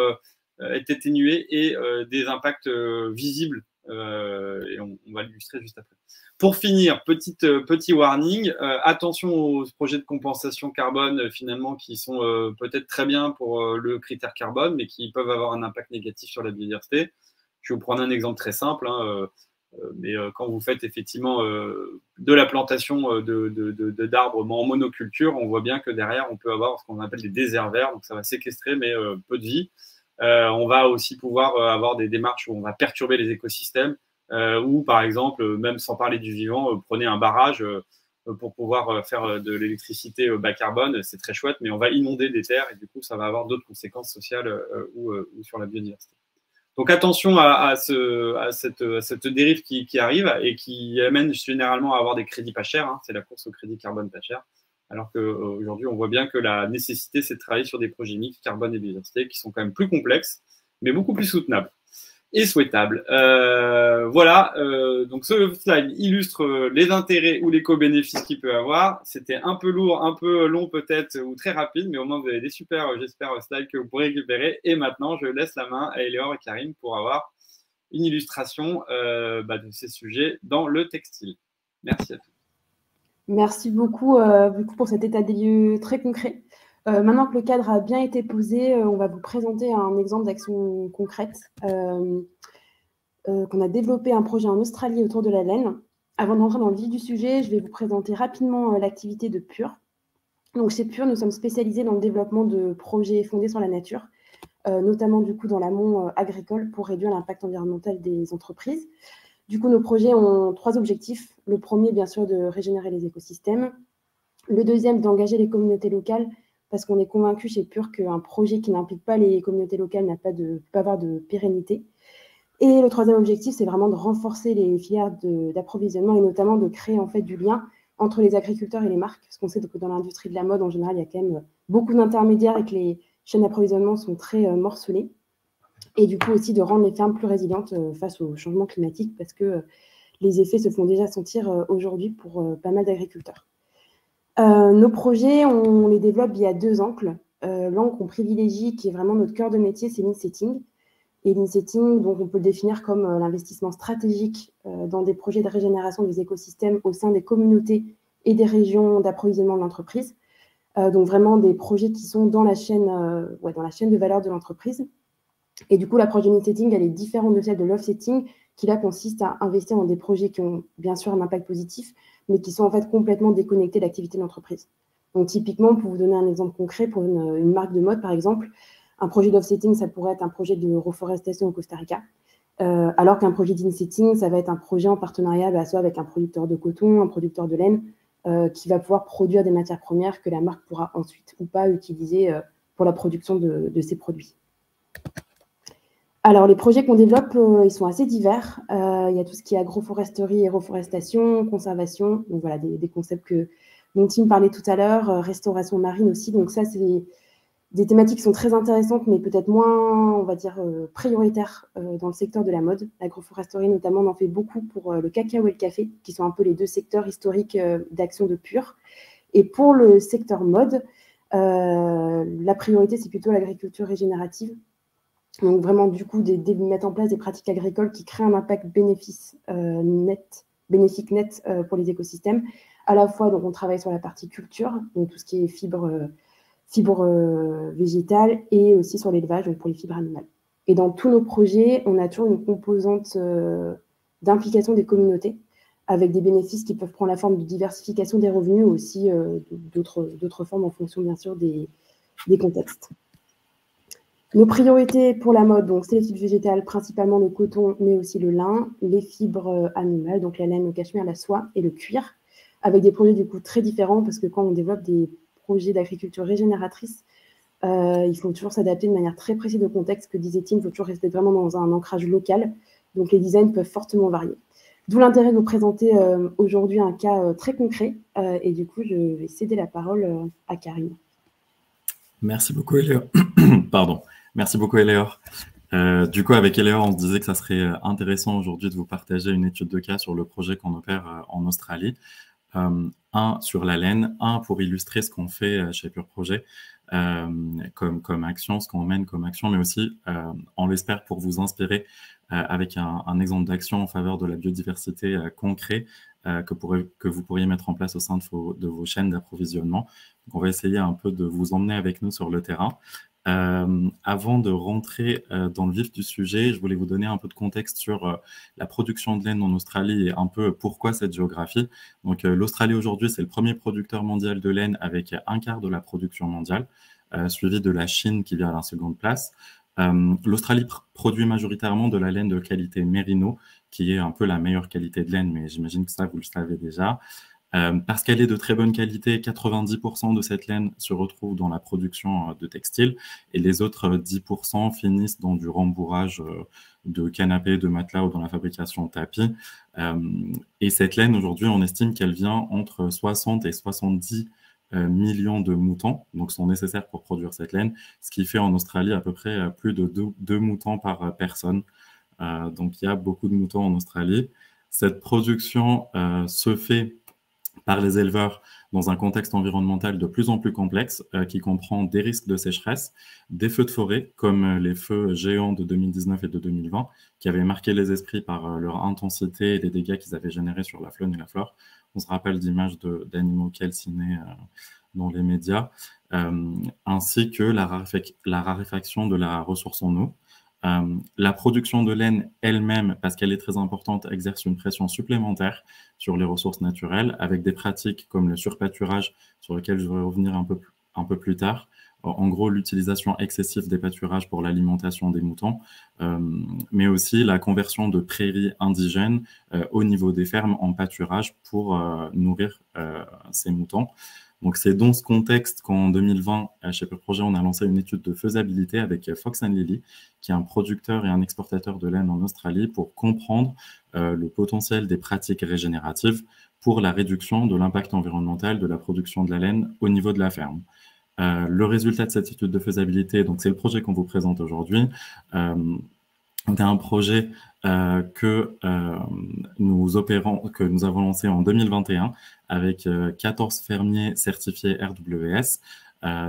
Speaker 4: être atténués et des impacts visibles. Et on va l'illustrer juste après. Pour finir, petit warning, attention aux projets de compensation carbone finalement qui sont peut-être très bien pour le critère carbone, mais qui peuvent avoir un impact négatif sur la biodiversité. Je vais vous prendre un exemple très simple, mais quand vous faites effectivement de la plantation d'arbres en monoculture, on voit bien que derrière, on peut avoir ce qu'on appelle des déserts verts, donc ça va séquestrer, mais peu de vie. On va aussi pouvoir avoir des démarches où on va perturber les écosystèmes, ou par exemple, même sans parler du vivant, prenez un barrage pour pouvoir faire de l'électricité bas carbone, c'est très chouette, mais on va inonder des terres et du coup, ça va avoir d'autres conséquences sociales ou sur la biodiversité. Donc attention à cette dérive qui arrive et qui amène généralement à avoir des crédits pas chers, c'est la course au crédit carbone pas cher. Alors qu'aujourd'hui, on voit bien que la nécessité, c'est de travailler sur des projets mixtes, carbone et biodiversité, qui sont quand même plus complexes, mais beaucoup plus soutenables et souhaitables. Voilà, donc ce slide illustre les intérêts ou l'éco-bénéfices qu'il peut avoir. C'était un peu lourd, un peu long peut-être, ou très rapide, mais au moins vous avez des super, j'espère, slides que vous pourrez récupérer. Et maintenant, je laisse la main à Éléonore et Karim pour avoir une illustration de ces sujets dans le textile. Merci à tous.
Speaker 2: Merci beaucoup pour cet état des lieux très concret. Maintenant que le cadre a bien été posé, on va vous présenter un exemple d'action concrète. Qu'on a développé un projet en Australie autour de la laine. Avant d'entrer dans le vif du sujet, je vais vous présenter rapidement l'activité de Pure. Donc chez Pure, nous sommes spécialisés dans le développement de projets fondés sur la nature. notamment du coup dans l'amont agricole pour réduire l'impact environnemental des entreprises. Du coup, nos projets ont 3 objectifs. Le premier, bien sûr, de régénérer les écosystèmes. Le deuxième, d'engager les communautés locales, parce qu'on est convaincu chez Pure qu'un projet qui n'implique pas les communautés locales n'a pas peut pas avoir de pérennité. Et le troisième objectif, c'est vraiment de renforcer les filières d'approvisionnement et notamment de créer en fait du lien entre les agriculteurs et les marques, parce qu'on sait que dans l'industrie de la mode, en général, il y a quand même beaucoup d'intermédiaires et que les chaînes d'approvisionnement sont très morcelées. Et du coup aussi de rendre les fermes plus résilientes face au changement climatique, parce que les effets se font déjà sentir aujourd'hui pour pas mal d'agriculteurs. Nos projets, on les développe via 2 angles. L'angle qu'on privilégie, qui est vraiment notre cœur de métier, c'est l'insetting. Et l'insetting, donc on peut le définir comme l'investissement stratégique dans des projets de régénération des écosystèmes au sein des communautés et des régions d'approvisionnement de l'entreprise. Donc vraiment des projets qui sont dans la chaîne de valeur de l'entreprise. Et du coup, l'approche de l'insetting, elle est différente de celle de l'offsetting, qui là consiste à investir dans des projets qui ont bien sûr un impact positif, mais qui sont en fait complètement déconnectés de l'activité de l'entreprise. Donc typiquement, pour vous donner un exemple concret, pour une marque de mode par exemple, un projet d'offsetting, ça pourrait être un projet de reforestation au Costa Rica, alors qu'un projet d'insetting, ça va être un projet en partenariat soit avec un producteur de coton, un producteur de laine, qui va pouvoir produire des matières premières que la marque pourra ensuite ou pas utiliser pour la production de ses produits. Alors, les projets qu'on développe, ils sont assez divers. Il y a tout ce qui est agroforesterie et reforestation, conservation, donc voilà, des concepts dont Tim parlait tout à l'heure, restauration marine aussi. Donc ça, c'est des thématiques qui sont très intéressantes, mais peut-être moins, on va dire, prioritaires dans le secteur de la mode. L'agroforesterie, notamment, on en fait beaucoup pour le cacao et le café, qui sont un peu les 2 secteurs historiques d'action de Pure. Et pour le secteur mode, la priorité, c'est plutôt l'agriculture régénérative. Donc vraiment, du coup, mettre en place des pratiques agricoles qui créent un impact bénéfique net pour les écosystèmes. À la fois, donc, on travaille sur la partie culture, donc tout ce qui est fibres végétales, et aussi sur l'élevage, donc pour les fibres animales. Et dans tous nos projets, on a toujours une composante d'implication des communautés, avec des bénéfices qui peuvent prendre la forme de diversification des revenus, aussi d'autres formes en fonction, bien sûr, des contextes. Nos priorités pour la mode, donc c'est les fibres végétales, principalement le coton, mais aussi le lin, les fibres animales, donc la laine, le cachemire, la soie et le cuir, avec des projets du coup très différents, parce que quand on développe des projets d'agriculture régénératrice, il faut toujours s'adapter de manière très précise au contexte. Que disait Tim, il faut toujours rester vraiment dans un ancrage local, donc les designs peuvent fortement varier. D'où l'intérêt de vous présenter aujourd'hui un cas très concret, et du coup, je vais céder la parole à Karine.
Speaker 3: Merci beaucoup, Éléor. Pardon. Merci beaucoup, Éléor. Du coup, avec Éléor, on se disait que ça serait intéressant aujourd'hui de vous partager une étude de cas sur le projet qu'on opère en Australie. Un sur la laine, un pour illustrer ce qu'on fait chez Pure Projet comme action, ce qu'on mène comme action, mais aussi, on l'espère, pour vous inspirer avec un exemple d'action en faveur de la biodiversité concret que vous pourriez mettre en place au sein de vos chaînes d'approvisionnement. Donc, on va essayer un peu de vous emmener avec nous sur le terrain. Avant de rentrer dans le vif du sujet, je voulais vous donner un peu de contexte sur la production de laine en Australie et un peu pourquoi cette géographie. Donc, l'Australie aujourd'hui, c'est le premier producteur mondial de laine avec 1/4 de la production mondiale, suivi de la Chine qui vient à la seconde place. L'Australie produit majoritairement de la laine de qualité Merino, qui est un peu la meilleure qualité de laine, mais j'imagine que ça, vous le savez déjà. Parce qu'elle est de très bonne qualité, 90% de cette laine se retrouve dans la production de textiles et les autres 10% finissent dans du rembourrage de canapés, de matelas ou dans la fabrication de tapis. Et cette laine, aujourd'hui, on estime qu'elle vient entre 60 et 70 millions de moutons, donc sont nécessaires pour produire cette laine, ce qui fait en Australie à peu près plus de 2 moutons par personne. Donc il y a beaucoup de moutons en Australie. Cette production se fait par les éleveurs dans un contexte environnemental de plus en plus complexe qui comprend des risques de sécheresse, des feux de forêt comme les feux géants de 2019 et de 2020 qui avaient marqué les esprits par leur intensité et les dégâts qu'ils avaient générés sur la faune et la flore. On se rappelle d'images d'animaux calcinés dans les médias, ainsi que la raréfaction de la ressource en eau. La production de laine elle-même, parce qu'elle est très importante, exerce une pression supplémentaire sur les ressources naturelles avec des pratiques comme le surpâturage, sur lequel je vais revenir un peu plus tard, en gros l'utilisation excessive des pâturages pour l'alimentation des moutons, mais aussi la conversion de prairies indigènes au niveau des fermes en pâturage pour nourrir ces moutons. Donc, c'est dans ce contexte qu'en 2020, chez Pure Projet, on a lancé une étude de faisabilité avec Fox & Lily, qui est un producteur et un exportateur de laine en Australie, pour comprendre le potentiel des pratiques régénératives pour la réduction de l'impact environnemental de la production de la laine au niveau de la ferme. Le résultat de cette étude de faisabilité, donc c'est le projet qu'on vous présente aujourd'hui. C'est un projet que nous avons lancé en 2021 avec 14 fermiers certifiés RWS,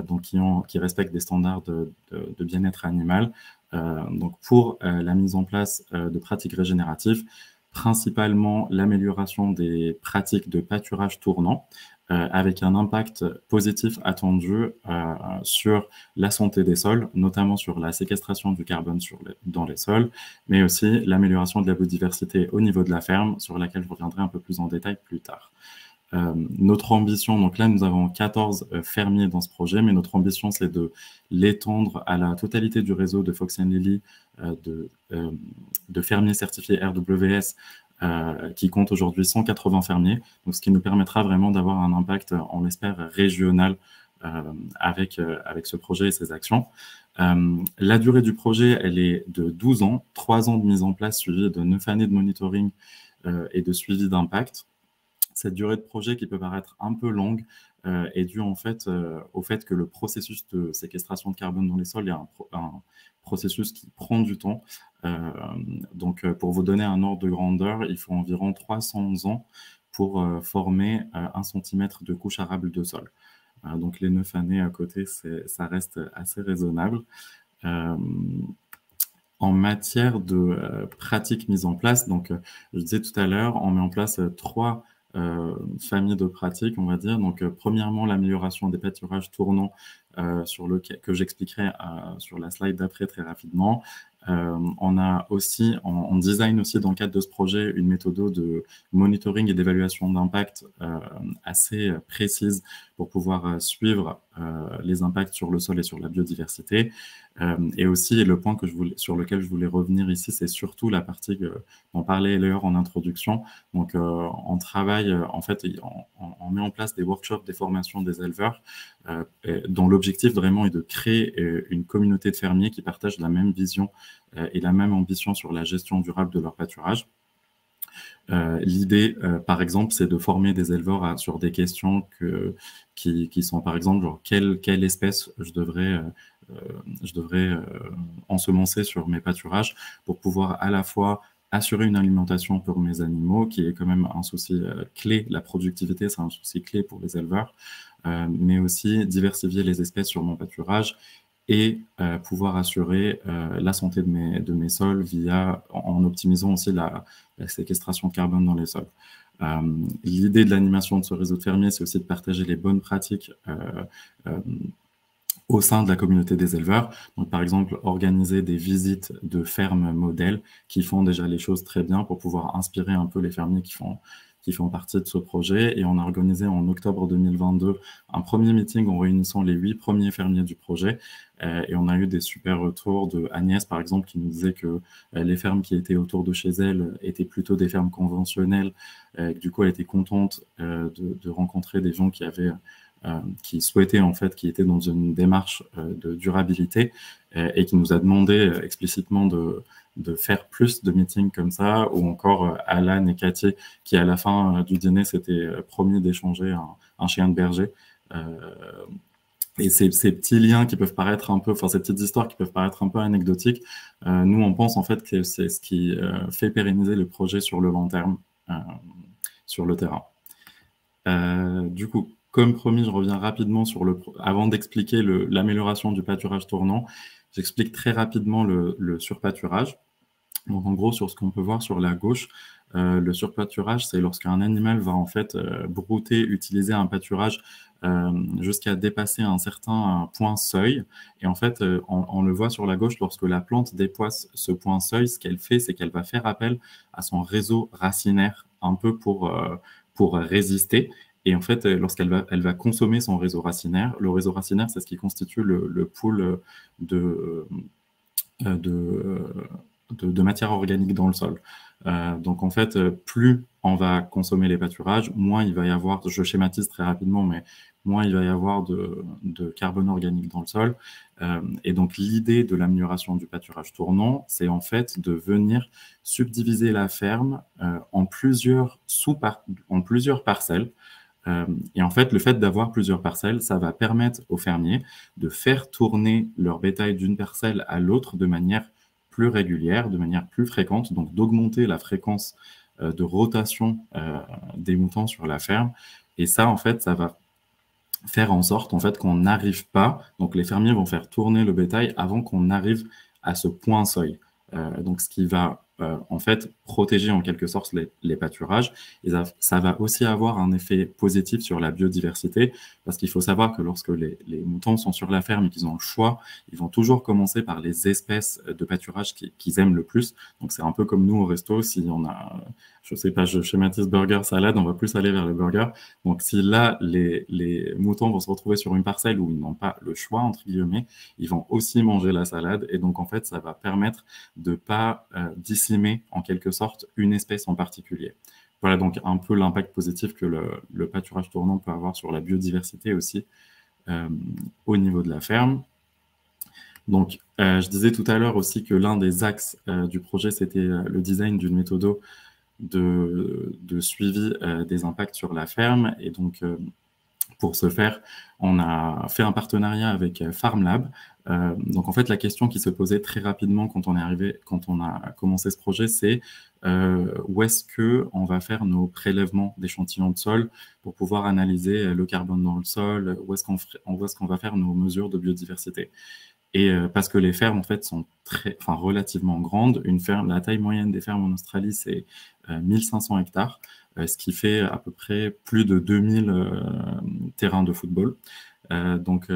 Speaker 3: donc qui respectent des standards de bien-être animal, donc pour la mise en place de pratiques régénératives, principalement l'amélioration des pratiques de pâturage tournant, avec un impact positif attendu sur la santé des sols, notamment sur la séquestration du carbone dans les sols, mais aussi l'amélioration de la biodiversité au niveau de la ferme, sur laquelle je reviendrai un peu plus en détail plus tard. Notre ambition, donc là nous avons 14 fermiers dans ce projet, mais notre ambition c'est de l'étendre à la totalité du réseau de Fox & Lily de fermiers certifiés RWS, qui compte aujourd'hui 180 fermiers, donc ce qui nous permettra vraiment d'avoir un impact, on l'espère, régional avec ce projet et ces actions. La durée du projet, elle est de 12 ans, 3 ans de mise en place suivi de 9 années de monitoring et de suivi d'impact. Cette durée de projet qui peut paraître un peu longue est due en fait au fait que le processus de séquestration de carbone dans les sols est un processus qui prend du temps. Donc, pour vous donner un ordre de grandeur, il faut environ 300 ans pour former 1 cm de couche arable de sol. Donc, les 9 années à côté, ça reste assez raisonnable. En matière de pratiques mises en place, donc je disais tout à l'heure, on met en place 3 familles de pratiques, on va dire. Donc, premièrement, l'amélioration des pâturages tournants que j'expliquerai sur la slide d'après très rapidement. On a aussi, on design aussi dans le cadre de ce projet une méthode de monitoring et d'évaluation d'impact assez précise pour pouvoir suivre les impacts sur le sol et sur la biodiversité. Et aussi, le point sur lequel je voulais revenir ici, c'est surtout la partie dont parlait Léor en introduction. Donc, on travaille, en fait, on met en place des workshops, des formations des éleveurs, dont l'objectif vraiment est de créer une communauté de fermiers qui partagent la même vision et la même ambition sur la gestion durable de leur pâturage. L'idée, par exemple, c'est de former des éleveurs sur des questions qui sont, par exemple, genre quelle espèce je devrais ensemencer sur mes pâturages pour pouvoir à la fois assurer une alimentation pour mes animaux, qui est quand même un souci clé. La productivité, c'est un souci clé pour les éleveurs, mais aussi diversifier les espèces sur mon pâturage et pouvoir assurer la santé de mes sols en optimisant aussi la séquestration de carbone dans les sols. L'idée de l'animation de ce réseau de fermiers, c'est aussi de partager les bonnes pratiques au sein de la communauté des éleveurs. Donc, par exemple, organiser des visites de fermes modèles qui font déjà les choses très bien pour pouvoir inspirer un peu les fermiers qui font partie de ce projet. Et on a organisé en octobre 2022 un premier meeting en réunissant les 8 premiers fermiers du projet. Et on a eu des super retours de Agnès, par exemple, qui nous disait que les fermes qui étaient autour de chez elle étaient plutôt des fermes conventionnelles. Du coup, elle était contente de rencontrer des gens qui souhaitaient, en fait, qui étaient dans une démarche de durabilité et qui nous a demandé explicitement de faire plus de meetings comme ça, ou encore Alan et Cathy, qui à la fin du dîner s'étaient promis d'échanger un chien de berger. Et ces petits liens qui peuvent paraître un peu, enfin ces petites histoires qui peuvent paraître un peu anecdotiques, nous on pense en fait que c'est ce qui fait pérenniser le projet sur le long terme, sur le terrain. Du coup, comme promis, je reviens rapidement avant d'expliquer l'amélioration du pâturage tournant, j'explique très rapidement le surpâturage. Donc en gros, sur ce qu'on peut voir sur la gauche, le surpâturage, c'est lorsqu'un animal va en fait brouter, utiliser un pâturage jusqu'à dépasser un certain point seuil. Et en fait, on le voit sur la gauche, lorsque la plante dépasse ce point seuil, ce qu'elle fait, c'est qu'elle va faire appel à son réseau racinaire un peu pour résister. Et en fait, elle va consommer son réseau racinaire. Le réseau racinaire, c'est ce qui constitue le pool de matière organique dans le sol. Donc en fait, plus on va consommer les pâturages, moins il va y avoir, je schématise très rapidement, mais moins il va y avoir de carbone organique dans le sol. Et donc l'idée de l'amélioration du pâturage tournant, c'est en fait de venir subdiviser la ferme en plusieurs parcelles. Et en fait, le fait d'avoir plusieurs parcelles, ça va permettre aux fermiers de faire tourner leur bétail d'une parcelle à l'autre de manière plus régulière, de manière plus fréquente, donc d'augmenter la fréquence de rotation des moutons sur la ferme. Et ça, en fait, ça va faire en sorte en fait, qu'on n'arrive pas, donc les fermiers vont faire tourner le bétail avant qu'on arrive à ce point seuil. Donc ce qui va en fait protéger en quelque sorte les pâturages. Et ça va aussi avoir un effet positif sur la biodiversité, parce qu'il faut savoir que lorsque les moutons sont sur la ferme et qu'ils ont le choix, ils vont toujours commencer par les espèces de pâturage qu'ils aiment le plus. Donc c'est un peu comme nous au resto, si on a, je sais pas, je schématise burger, salade, on va plus aller vers le burger. Donc si là, les moutons vont se retrouver sur une parcelle où ils n'ont pas le choix, entre guillemets, ils vont aussi manger la salade. Et donc en fait, ça va permettre de ne pas décimer en quelque sorte une espèce en particulier. Voilà donc un peu l'impact positif que le pâturage tournant peut avoir sur la biodiversité aussi au niveau de la ferme. Donc, je disais tout à l'heure aussi que l'un des axes du projet, c'était le design d'une méthode de suivi des impacts sur la ferme. Et donc, pour ce faire, on a fait un partenariat avec FarmLab. Donc en fait, la question qui se posait très rapidement quand on a commencé ce projet, c'est où est-ce qu'on va faire nos prélèvements d'échantillons de sol pour pouvoir analyser le carbone dans le sol, où est-ce qu'on va faire nos mesures de biodiversité. Et parce que les fermes, en fait, sont relativement grandes. La taille moyenne des fermes en Australie, c'est 1500 hectares, ce qui fait à peu près plus de 2000 terrains de football. Donc,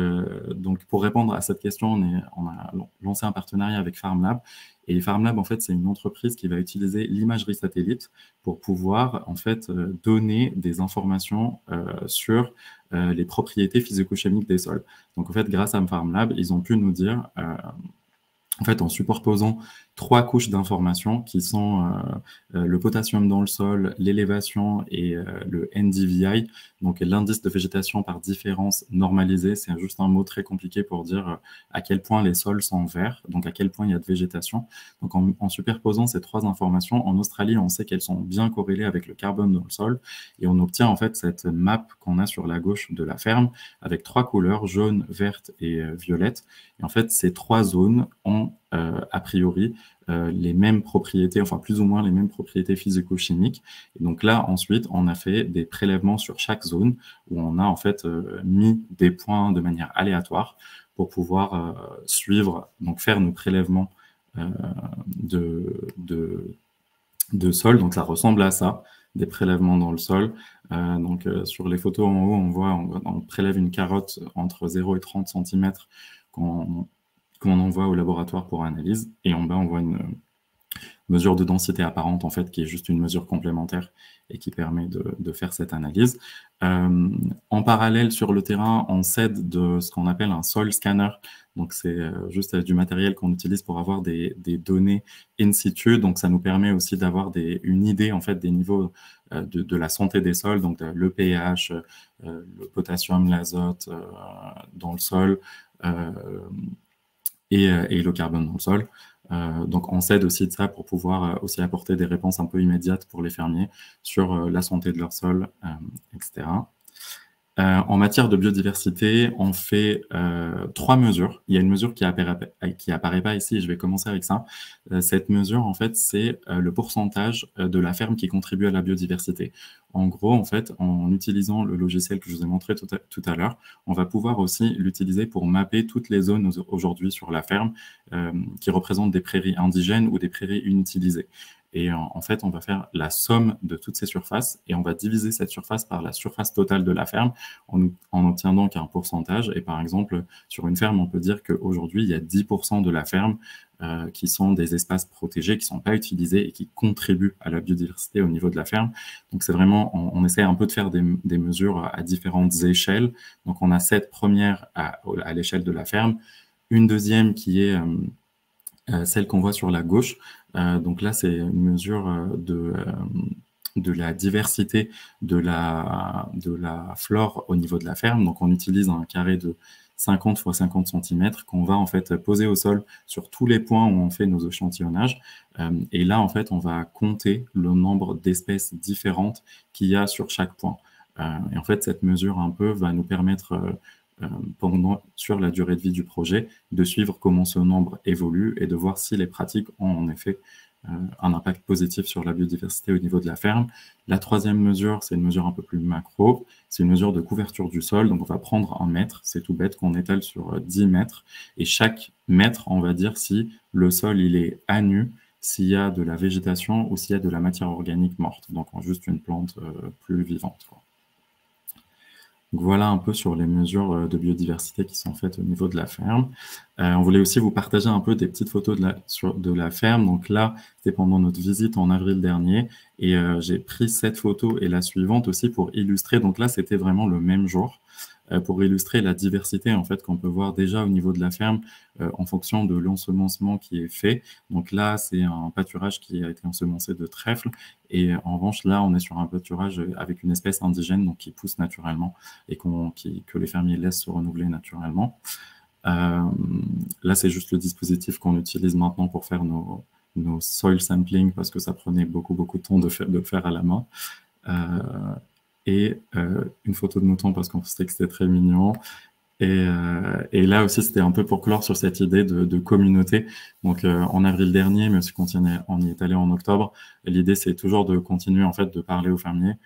Speaker 3: pour répondre à cette question, on a lancé un partenariat avec FarmLab. Et FarmLab, en fait, c'est une entreprise qui va utiliser l'imagerie satellite pour pouvoir, en fait, donner des informations sur les propriétés physico-chimiques des sols. Donc, en fait, grâce à FarmLab, ils ont pu nous dire, en fait, en superposant 3 couches d'informations qui sont le potassium dans le sol, l'élévation et le NDVI, donc l'indice de végétation par différence normalisé. C'est juste un mot très compliqué pour dire à quel point les sols sont verts, donc à quel point il y a de végétation. Donc en superposant ces 3 informations, en Australie, on sait qu'elles sont bien corrélées avec le carbone dans le sol et on obtient en fait cette map qu'on a sur la gauche de la ferme avec 3 couleurs, jaune, verte et violette. Et en fait, ces 3 zones ont a priori les mêmes propriétés, enfin plus ou moins les mêmes propriétés physico-chimiques. Et donc là, ensuite, on a fait des prélèvements sur chaque zone où on a en fait mis des points de manière aléatoire pour pouvoir suivre, donc faire nos prélèvements de sol. Donc ça ressemble à ça, des prélèvements dans le sol. Sur les photos en haut, on voit on prélève une carotte entre 0 et 30 cm qu'on envoie au laboratoire pour analyse. Et en bas, on voit une mesure de densité apparente, en fait, qui est juste une mesure complémentaire et qui permet de faire cette analyse. En parallèle, sur le terrain, on s'aide de ce qu'on appelle un soil scanner. Donc, c'est juste du matériel qu'on utilise pour avoir des données in situ. Donc, ça nous permet aussi d'avoir une idée, en fait, des niveaux de la santé des sols, donc le pH, le potassium, l'azote dans le sol, et le carbone dans le sol. Donc, on s'aide aussi de ça pour pouvoir aussi apporter des réponses un peu immédiates pour les fermiers sur la santé de leur sol, etc. En matière de biodiversité, on fait 3 mesures. Il y a une mesure qui apparaît pas ici, et je vais commencer avec ça. Cette mesure, en fait, c'est le pourcentage de la ferme qui contribue à la biodiversité. En gros, en fait, en utilisant le logiciel que je vous ai montré tout à l'heure, on va pouvoir aussi l'utiliser pour mapper toutes les zones aujourd'hui sur la ferme qui représentent des prairies indigènes ou des prairies inutilisées. Et en fait, on va faire la somme de toutes ces surfaces et on va diviser cette surface par la surface totale de la ferme en obtient donc un pourcentage. Et par exemple, sur une ferme, on peut dire qu'aujourd'hui, il y a 10% de la ferme qui sont des espaces protégés, qui ne sont pas utilisés et qui contribuent à la biodiversité au niveau de la ferme. Donc, c'est vraiment, on essaie un peu de faire des mesures à différentes échelles. Donc, on a cette première à l'échelle de la ferme, une deuxième qui est celle qu'on voit sur la gauche. Donc là, c'est une mesure de la diversité de la flore au niveau de la ferme. Donc, on utilise un carré de 50 x 50 cm qu'on va en fait poser au sol sur tous les points où on fait nos échantillonnages. Et là, en fait, on va compter le nombre d'espèces différentes qu'il y a sur chaque point. Et en fait, cette mesure un peu va nous permettre sur la durée de vie du projet, de suivre comment ce nombre évolue et de voir si les pratiques ont en effet un impact positif sur la biodiversité au niveau de la ferme. La troisième mesure, c'est une mesure un peu plus macro, c'est une mesure de couverture du sol. Donc, on va prendre un mètre, c'est tout bête, qu'on étale sur 10 mètres. Et chaque mètre, on va dire si le sol il est à nu, s'il y a de la végétation ou s'il y a de la matière organique morte. Donc, juste une plante plus vivante, quoi. Donc, voilà un peu sur les mesures de biodiversité qui sont faites au niveau de la ferme. On voulait aussi vous partager un peu des petites photos de la ferme. Donc là, c'était pendant notre visite en avril dernier. Et j'ai pris cette photo et la suivante aussi pour illustrer. Donc là, c'était vraiment le même jour pour illustrer la diversité en fait qu'on peut voir déjà au niveau de la ferme en fonction de l'ensemencement qui est fait. Donc là, c'est un pâturage qui a été ensemencé de trèfle. Et en revanche, là, on est sur un pâturage avec une espèce indigène donc qui pousse naturellement et que les fermiers laissent se renouveler naturellement. Là, c'est juste le dispositif qu'on utilise maintenant pour faire nos soil sampling parce que ça prenait beaucoup de temps de faire à la main. Et une photo de mouton parce qu'on pensait que c'était très mignon. Et là aussi, c'était un peu pour clore sur cette idée de communauté. Donc, en avril dernier, mais aussi on y est allé en octobre. L'idée, c'est toujours de continuer en fait de parler aux fermiers,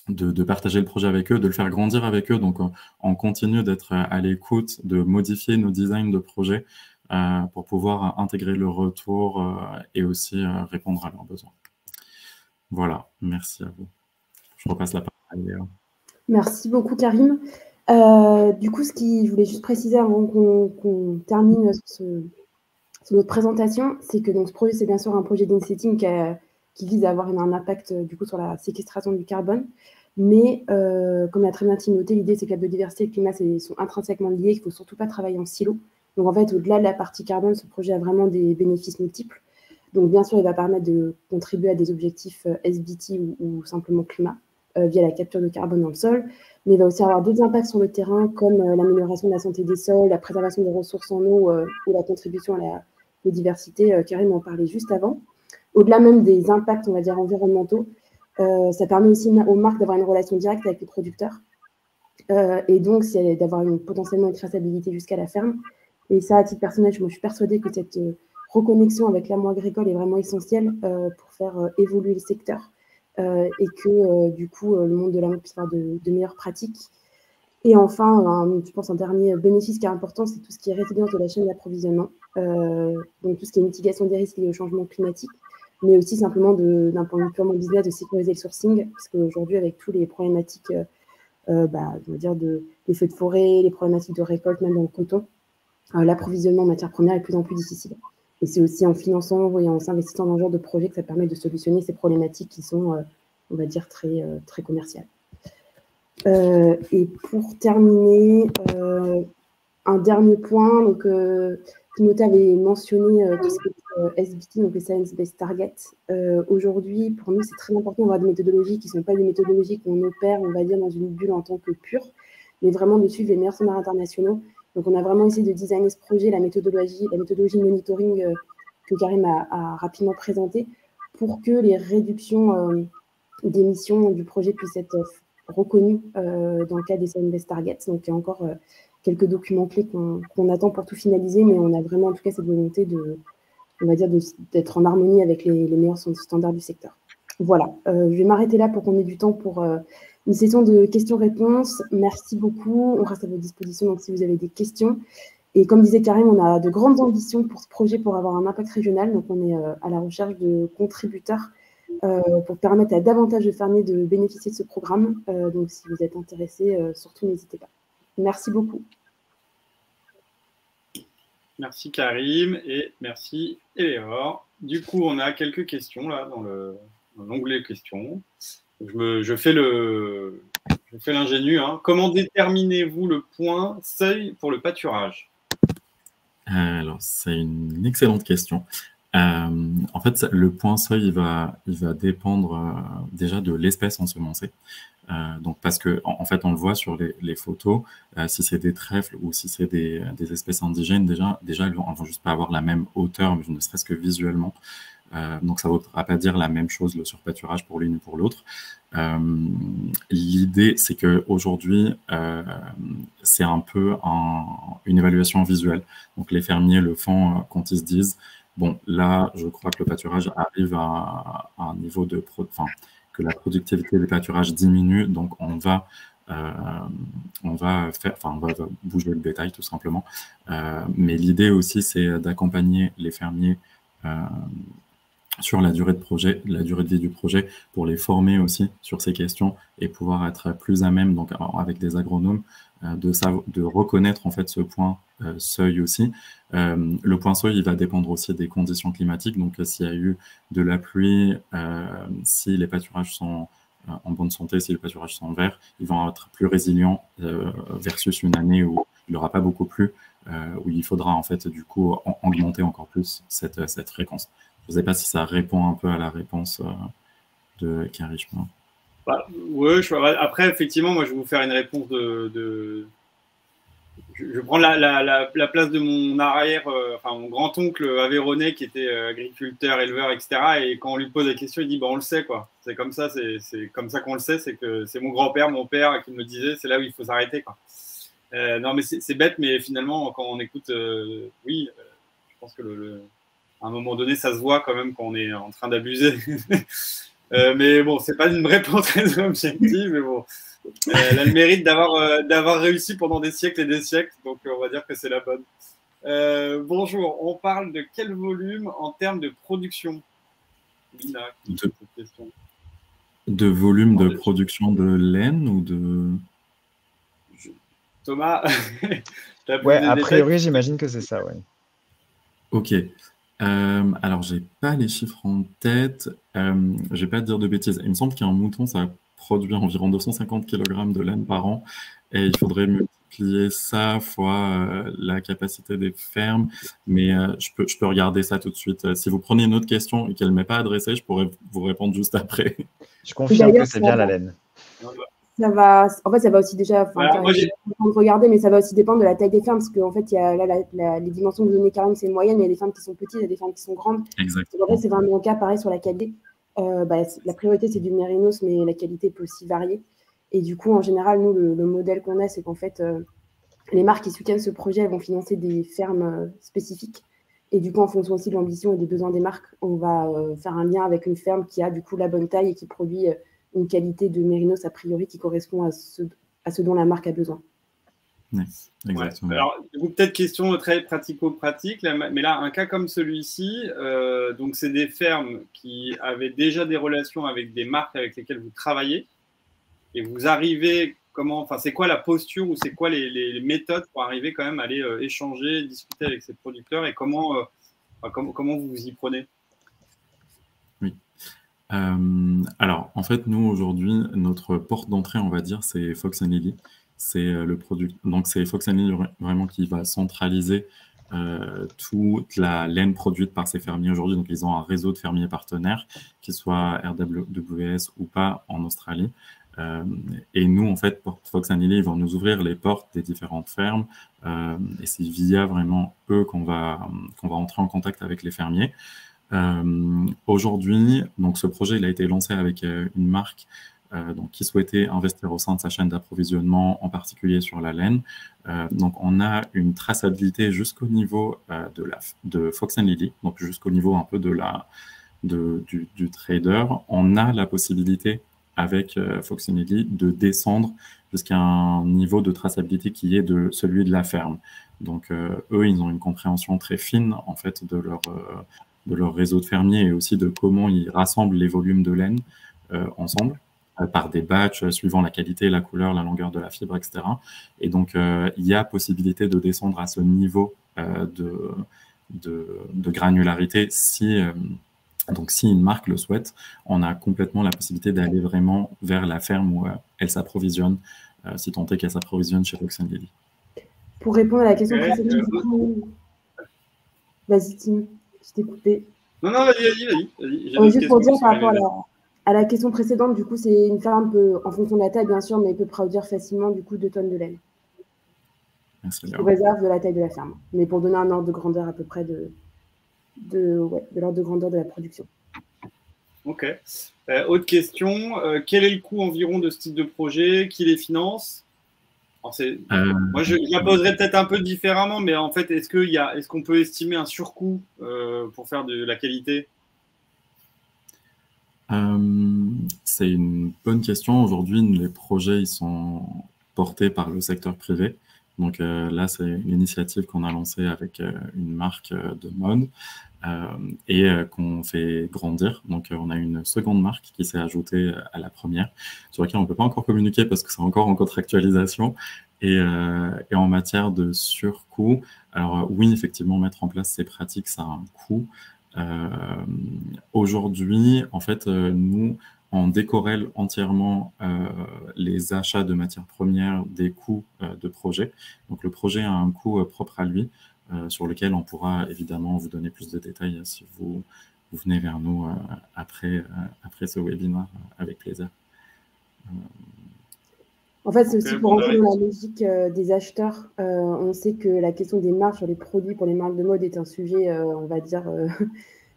Speaker 3: de partager le projet avec eux, de le faire grandir avec eux. Donc, on continue d'être à l'écoute, de modifier nos designs de projet pour pouvoir intégrer le retour et aussi répondre à leurs besoins. Voilà, merci à vous. Je repasse la parole à Léa.
Speaker 2: Merci beaucoup, Karim. Du coup, je voulais juste préciser avant qu'on termine sur notre présentation, c'est que donc, ce projet, c'est bien sûr un projet d'insetting qui vise à avoir un impact du coup, sur la séquestration du carbone. Mais comme l'a très bien noté, l'idée, c'est que la biodiversité et le climat sont intrinsèquement liés, qu'il ne faut surtout pas travailler en silo. Donc, en fait, au-delà de la partie carbone, ce projet a vraiment des bénéfices multiples. Donc, bien sûr, il va permettre de contribuer à des objectifs SBT ou simplement climat via la capture de carbone dans le sol, mais il va aussi avoir d'autres impacts sur le terrain, comme l'amélioration de la santé des sols, la préservation des ressources en eau ou la contribution à la biodiversité. Karim en parlait juste avant. Au-delà même des impacts, on va dire, environnementaux, ça permet aussi aux marques d'avoir une relation directe avec les producteurs et donc d'avoir potentiellement une traçabilité jusqu'à la ferme. Et ça, à titre personnel, je suis persuadée que cette reconnexion avec l'amont agricole est vraiment essentielle pour faire évoluer le secteur et que du coup, le monde de l'amont puisse avoir de meilleures pratiques. Et enfin, je pense un dernier bénéfice qui est important, c'est tout ce qui est résilience de la chaîne d'approvisionnement, donc tout ce qui est mitigation des risques liés au changement climatique, mais aussi simplement d'un point de vue purement business de sécuriser le sourcing, parce qu'aujourd'hui, avec tous les problématiques on va dire des feux de forêt, les problématiques de récolte, même dans le coton, l'approvisionnement en matières premières est de plus en plus difficile. Et c'est aussi en finançant et en s'investissant dans ce genre de projet que ça permet de solutionner ces problématiques qui sont, on va dire, très commerciales. Et pour terminer, un dernier point, donc Timothée avait mentionné tout ce qui est SBT, donc les Science Based Targets. Aujourd'hui, pour nous, c'est très important d'avoir des méthodologies qui ne sont pas des méthodologies qu'on opère, on va dire, dans une bulle en tant que pure, mais vraiment de suivre les meilleurs standards internationaux. Donc, on a vraiment essayé de designer ce projet, la méthodologie monitoring que Karim a rapidement présentée, pour que les réductions d'émissions du projet puissent être reconnues dans le cadre des Science Based Targets. Donc, il y a encore quelques documents clés qu'on attend pour tout finaliser, mais on a vraiment en tout cas cette volonté d'être en harmonie avec les meilleurs standards du secteur. Voilà, je vais m'arrêter là pour qu'on ait du temps pour une session de questions-réponses. Merci beaucoup, on reste à votre disposition donc si vous avez des questions. Et comme disait Karim, on a de grandes ambitions pour ce projet pour avoir un impact régional. Donc, on est à la recherche de contributeurs pour permettre à davantage de fermiers de bénéficier de ce programme. Donc, si vous êtes intéressés, surtout n'hésitez pas. Merci beaucoup.
Speaker 4: Merci Karim et merci Éléor. Du coup, on a quelques questions là dans l'onglet questions. Je fais l'ingénu. Hein. Comment déterminez-vous le point seuil pour le pâturage?
Speaker 3: Alors, c'est une excellente question. En fait, le point seuil, il va dépendre déjà de l'espèce ensemencée. Donc, parce que en fait, on le voit sur les photos, si c'est des trèfles ou si c'est des espèces indigènes, déjà, elles vont juste pas avoir la même hauteur, ne serait-ce que visuellement. Donc, ça ne voudra pas dire la même chose le surpâturage pour l'une ou pour l'autre. L'idée, c'est qu'aujourd'hui, c'est un peu une évaluation visuelle. Donc, les fermiers le font quand ils se disent bon, là, je crois que le pâturage arrive à un niveau que la productivité des pâturages diminue, donc on va bouger le bétail tout simplement. Mais l'idée aussi, c'est d'accompagner les fermiers sur la durée de vie du projet, pour les former aussi sur ces questions et pouvoir être plus à même, donc avec des agronomes, de reconnaître en fait ce point seuil aussi. Le point seuil, il va dépendre aussi des conditions climatiques. Donc, s'il y a eu de la pluie, si les pâturages sont en bonne santé, si les pâturages sont verts, ils vont être plus résilients versus une année où il n'y aura pas beaucoup plu, où il faudra en fait du coup augmenter encore plus cette fréquence. Je ne sais pas si ça répond un peu à la réponse de Karim.
Speaker 4: Bah, ouais, après, effectivement, moi, je vais vous faire une réponse Je prends la place de mon mon grand-oncle aveyronnais qui était agriculteur, éleveur, etc. Et quand on lui pose la question, il dit on le sait, quoi. C'est comme ça qu'on le sait, c'est que c'est mon grand-père, mon père qui me disait, c'est là où il faut s'arrêter, quoi. Non, mais c'est bête, mais finalement, quand on écoute, je pense que à un moment donné, ça se voit quand même quand on est en train d'abuser. Mais bon, c'est pas une réponse très objective, mais bon. Elle a le mérite d'avoir réussi pendant des siècles et des siècles, donc on va dire que c'est la bonne. Bonjour, on parle de quel volume en termes de production? Lina, question.
Speaker 3: De volume de production de laine ou de...
Speaker 4: Thomas.
Speaker 1: Ouais, a priori, j'imagine que c'est ça, ouais.
Speaker 3: Ok. Alors, j'ai pas les chiffres en tête. Je vais pas te dire de bêtises. Il me semble qu'un mouton, ça produit environ 250 kg de laine par an. Et il faudrait multiplier ça fois la capacité des fermes. Mais je peux regarder ça tout de suite. Si vous prenez une autre question et qu'elle ne m'est pas adressée, je pourrais vous répondre juste après.
Speaker 1: Je confirme que c'est bien la laine.
Speaker 2: Ça va aussi déjà, regarder, mais ça va aussi dépendre de la taille des fermes, parce qu'en fait, il y a les dimensions de données Karim, c'est une moyenne, il y a des fermes qui sont petites, il y a des fermes qui sont grandes.
Speaker 3: Exactement.
Speaker 2: En fait, c'est vraiment le cas, pareil, sur la qualité. La priorité, c'est du mérinos, mais la qualité peut aussi varier. Et du coup, en général, nous, le modèle qu'on a, c'est qu'en fait, les marques qui soutiennent ce projet, elles vont financer des fermes spécifiques. Et du coup, en fonction aussi de l'ambition et des besoins des marques, on va faire un lien avec une ferme qui a du coup la bonne taille et qui produit une qualité de mérinos a priori qui correspond à ce dont la marque a besoin.
Speaker 3: Yes, exactement.
Speaker 4: Ouais. Alors, peut-être question très pratico-pratique, mais là, un cas comme celui-ci, donc c'est des fermes qui avaient déjà des relations avec des marques avec lesquelles vous travaillez, et vous arrivez, c'est quoi la posture ou c'est quoi les méthodes pour arriver quand même à aller échanger, discuter avec ces producteurs, et comment vous vous y prenez?
Speaker 3: Oui. Alors, en fait, nous, aujourd'hui, notre porte d'entrée, on va dire, c'est Fox & Lily. C'est le produit. Donc, c'est Fox & Lily vraiment qui va centraliser toute la laine produite par ces fermiers aujourd'hui. Donc, ils ont un réseau de fermiers partenaires, qu'ils soient RWS ou pas en Australie. Et nous, en fait, Fox & Lily, ils vont nous ouvrir les portes des différentes fermes. Et c'est via vraiment eux qu'on va entrer en contact avec les fermiers. Aujourd'hui, donc ce projet il a été lancé avec une marque qui souhaitait investir au sein de sa chaîne d'approvisionnement, en particulier sur la laine. Donc on a une traçabilité jusqu'au niveau de Fox & Lily, donc jusqu'au niveau un peu du trader. On a la possibilité avec Foxinelli de descendre jusqu'à un niveau de traçabilité qui est de celui de la ferme. Donc, eux, ils ont une compréhension très fine, en fait, de leur réseau de fermiers et aussi de comment ils rassemblent les volumes de laine ensemble par des batchs suivant la qualité, la couleur, la longueur de la fibre, etc. Et donc, il y a possibilité de descendre à ce niveau de granularité donc, si une marque le souhaite, on a complètement la possibilité d'aller vraiment vers la ferme où elle s'approvisionne, si tant est qu'elle s'approvisionne chez Foxinelli.
Speaker 2: Pour répondre à la question précédente, du coup... Vas-y, Tim, je t'ai coupé.
Speaker 4: Non, vas-y.
Speaker 2: Juste pour dire, par rapport à la question précédente, du coup, c'est une ferme peut, en fonction de la taille, bien sûr, mais peut produire facilement, du coup, 2 tonnes de laine. Sous réserve de la taille de la ferme. Mais pour donner un ordre de grandeur à peu près de l'ordre de grandeur de la production.
Speaker 4: Ok. Autre question. Quel est le coût environ de ce type de projet? Qui les finance? Moi, je la poserais peut-être un peu différemment, mais en fait, est-ce qu'on peut estimer un surcoût pour faire de la qualité?
Speaker 3: C'est une bonne question. Aujourd'hui, les projets ils sont portés par le secteur privé. Donc là, c'est une initiative qu'on a lancée avec une marque de mode et qu'on fait grandir. Donc on a une seconde marque qui s'est ajoutée à la première, sur laquelle on ne peut pas encore communiquer parce que c'est encore en contractualisation. Et en matière de surcoût, alors oui, effectivement, mettre en place ces pratiques, ça a un coût. Aujourd'hui, en fait, nous, on décorrèle entièrement les achats de matières premières des coûts de projet. Donc, le projet a un coût propre à lui, sur lequel on pourra évidemment vous donner plus de détails si vous venez vers nous après ce webinaire, avec plaisir.
Speaker 2: En fait, c'est aussi pour rentrer dans la logique des acheteurs. On sait que la question des marges sur les produits pour les marques de mode est un sujet, on va dire,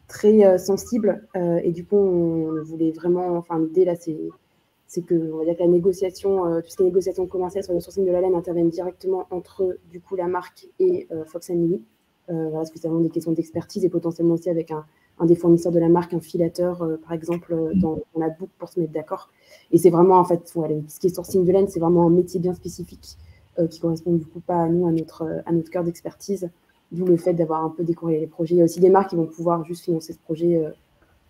Speaker 2: très sensible. Et du coup, on voulait vraiment... Enfin, l'idée, là, c'est que, on va dire que la négociation, tout ce qui est négociation commerciale sur le sourcing de la laine interviennent directement entre, du coup, la marque et Foxinelli. Voilà, parce que c'est vraiment des questions d'expertise et potentiellement aussi avec un des fournisseurs de la marque, un filateur, par exemple, dans la boucle pour se mettre d'accord. Et c'est vraiment, en fait, ce qui est sourcing de laine, c'est vraiment un métier bien spécifique qui correspond du coup pas à nous, à notre cœur d'expertise, d'où le fait d'avoir un peu décorrélé les projets. Il y a aussi des marques qui vont pouvoir juste financer ce projet,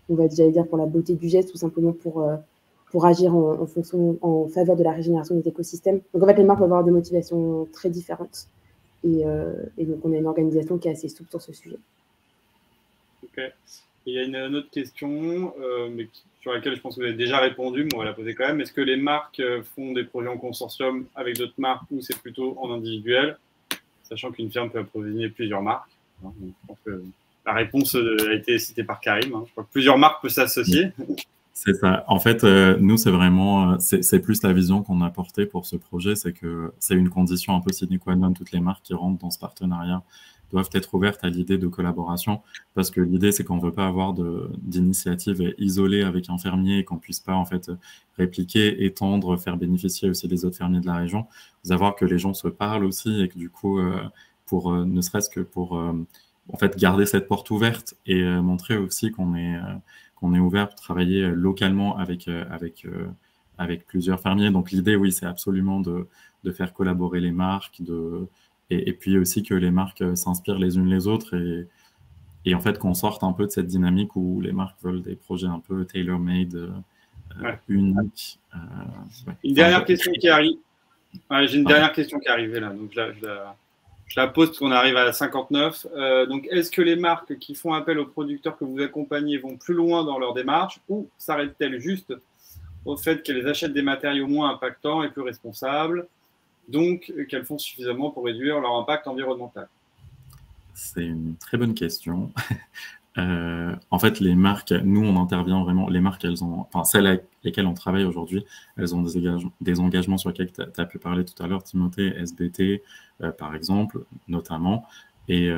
Speaker 2: on va déjà dire pour la beauté du geste, ou simplement pour agir en faveur de la régénération des écosystèmes. Donc en fait, les marques vont avoir des motivations très différentes. Et donc on a une organisation qui est assez souple sur ce sujet.
Speaker 4: Ok. Il y a une autre question, mais sur laquelle je pense que vous avez déjà répondu, mais on va la poser quand même. Est-ce que les marques font des projets en consortium avec d'autres marques ou c'est plutôt en individuel, sachant qu'une firme peut approvisionner plusieurs marques? Donc, je pense que la réponse a été citée par Karim. Je crois que plusieurs marques peuvent s'associer.
Speaker 3: C'est ça. En fait, nous, c'est vraiment, c'est plus la vision qu'on a portée pour ce projet, c'est que c'est une condition un peu sine qua non. Toutes les marques qui rentrent dans ce partenariat doivent être ouvertes à l'idée de collaboration, parce que l'idée, c'est qu'on ne veut pas avoir d'initiative isolée avec un fermier et qu'on ne puisse pas en fait répliquer, étendre, faire bénéficier aussi les autres fermiers de la région. Vous savoir que les gens se parlent aussi et que du coup, ne serait-ce que pour en fait garder cette porte ouverte et montrer aussi qu'on est ouvert pour travailler localement avec plusieurs fermiers. Donc l'idée, oui, c'est absolument de faire collaborer les marques, et puis aussi que les marques s'inspirent les unes les autres et en fait qu'on sorte un peu de cette dynamique où les marques veulent des projets un peu tailor-made, uniques.
Speaker 4: Une dernière question qui arrive. J'ai une dernière question qui est arrivée là, donc je la pose parce qu'on arrive à la 59. Donc, est-ce que les marques qui font appel aux producteurs que vous accompagnez vont plus loin dans leur démarche ou s'arrêtent-elles juste au fait qu'elles achètent des matériaux moins impactants et plus responsables, donc qu'elles font suffisamment pour réduire leur impact environnemental?
Speaker 3: C'est une très bonne question. En fait, les marques, nous, on intervient vraiment. Les marques, celles avec lesquelles on travaille aujourd'hui, elles ont des engagements sur lesquels tu as pu parler tout à l'heure, Timothée, SBT, par exemple, notamment. Et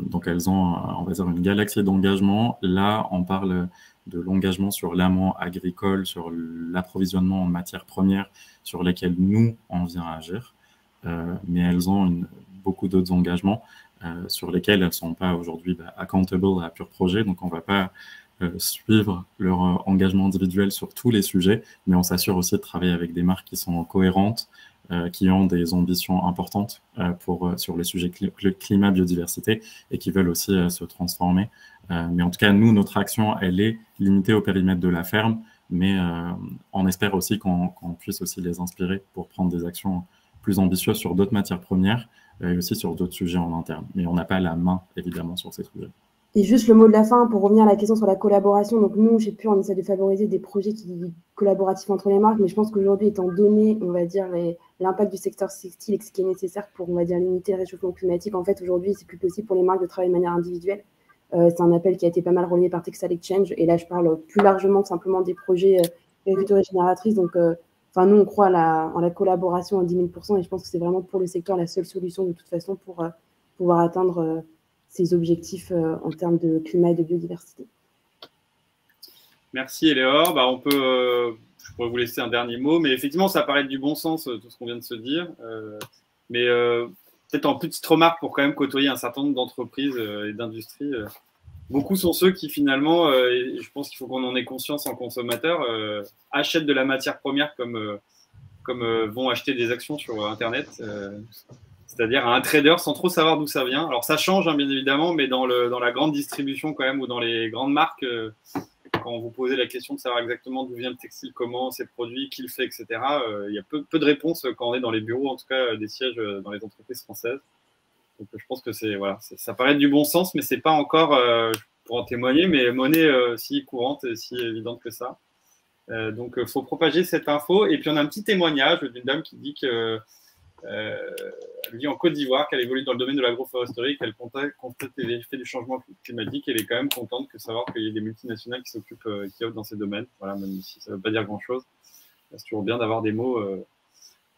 Speaker 3: donc, elles ont, on va dire, une galaxie d'engagements. Là, on parle de l'engagement sur l'amont agricole, sur l'approvisionnement en matières premières sur lesquelles nous, on vient agir. Mais elles ont beaucoup d'autres engagements sur lesquels elles ne sont pas aujourd'hui accountable à Pure Projet. Donc, on ne va pas suivre leur engagement individuel sur tous les sujets, mais on s'assure aussi de travailler avec des marques qui sont cohérentes, qui ont des ambitions importantes sur les sujets climat, biodiversité et qui veulent aussi se transformer. Mais en tout cas, nous, notre action, elle est limitée au périmètre de la ferme, mais on espère aussi qu'on puisse aussi les inspirer pour prendre des actions plus ambitieuses sur d'autres matières premières et aussi sur d'autres sujets en interne. Mais on n'a pas la main, évidemment, sur ces sujets.
Speaker 2: Et juste le mot de la fin, pour revenir à la question sur la collaboration. Donc nous, chez Pure, on essaie de favoriser des projets collaboratifs entre les marques, mais je pense qu'aujourd'hui, étant donné, on va dire, l'impact du secteur textile et ce qui est nécessaire pour, on va dire, limiter le réchauffement climatique, en fait, aujourd'hui, c'est plus possible pour les marques de travailler de manière individuelle. C'est un appel qui a été pas mal relayé par Textile Exchange. Et là, je parle plus largement simplement des projets d'agriculture régénératrice. Donc, nous, on croit en la collaboration à 10 000 % et je pense que c'est vraiment pour le secteur la seule solution de toute façon pour pouvoir atteindre ces objectifs en termes de climat et de biodiversité.
Speaker 4: Merci Éléor. Je pourrais vous laisser un dernier mot, mais effectivement, ça paraît du bon sens, tout ce qu'on vient de se dire. Mais peut-être en petite remarque pour quand même côtoyer un certain nombre d'entreprises et d'industries. Beaucoup sont ceux qui finalement, et je pense qu'il faut qu'on en ait conscience en consommateur, achètent de la matière première comme vont acheter des actions sur Internet. C'est-à-dire à un trader sans trop savoir d'où ça vient. Alors ça change hein, bien évidemment, mais dans la grande distribution quand même ou dans les grandes marques, quand vous posez la question de savoir exactement d'où vient le textile, comment c'est produit, qui le fait, etc., il y a peu de réponses quand on est dans les bureaux, en tout cas des sièges dans les entreprises françaises. Donc je pense que ça paraît du bon sens, mais c'est pas encore, pour en témoigner, mais monnaie si courante et si évidente que ça. Donc il faut propager cette info. Et puis on a un petit témoignage d'une dame qui dit que elle vit en Côte d'Ivoire, qu'elle évolue dans le domaine de l'agroforesterie, qu'elle constate les effets du changement climatique. Elle est quand même contente de savoir qu'il y a des multinationales qui s'occupent, qui œuvrent dans ces domaines. Voilà, même si ça ne veut pas dire grand-chose. C'est toujours bien d'avoir des mots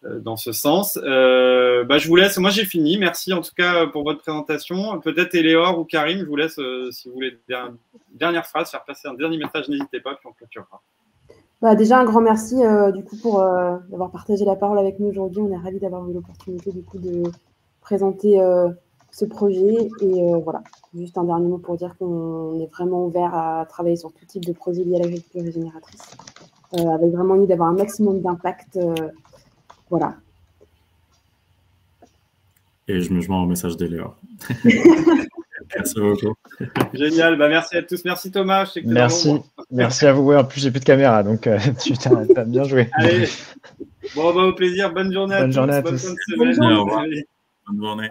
Speaker 4: dans ce sens. Je vous laisse. Moi, j'ai fini. Merci en tout cas pour votre présentation. Peut-être Éléor ou Karim, je vous laisse, si vous voulez, une dernière phrase, faire passer un dernier message, n'hésitez pas, puis on clôturera.
Speaker 2: Déjà, un grand merci du coup pour d'avoir partagé la parole avec nous aujourd'hui. On est ravis d'avoir eu l'opportunité du coup de présenter ce projet. Et voilà, juste un dernier mot pour dire qu'on est vraiment ouvert à travailler sur tout type de projet lié à l'agriculture régénératrice, avec vraiment l'idée d'avoir un maximum d'impact. Voilà.
Speaker 3: Et je me joins au message d'Éléor. Merci beaucoup.
Speaker 4: Génial, merci à tous. Merci Thomas. Je sais que
Speaker 1: merci à vous. Ouais, en plus, j'ai plus de caméra, donc tu as bien joué.
Speaker 4: Allez, au plaisir. Bonne journée à tous.
Speaker 1: Bonne journée à
Speaker 4: bonne
Speaker 1: tous.
Speaker 4: fin de semaine.
Speaker 3: Au revoir. Bonne journée.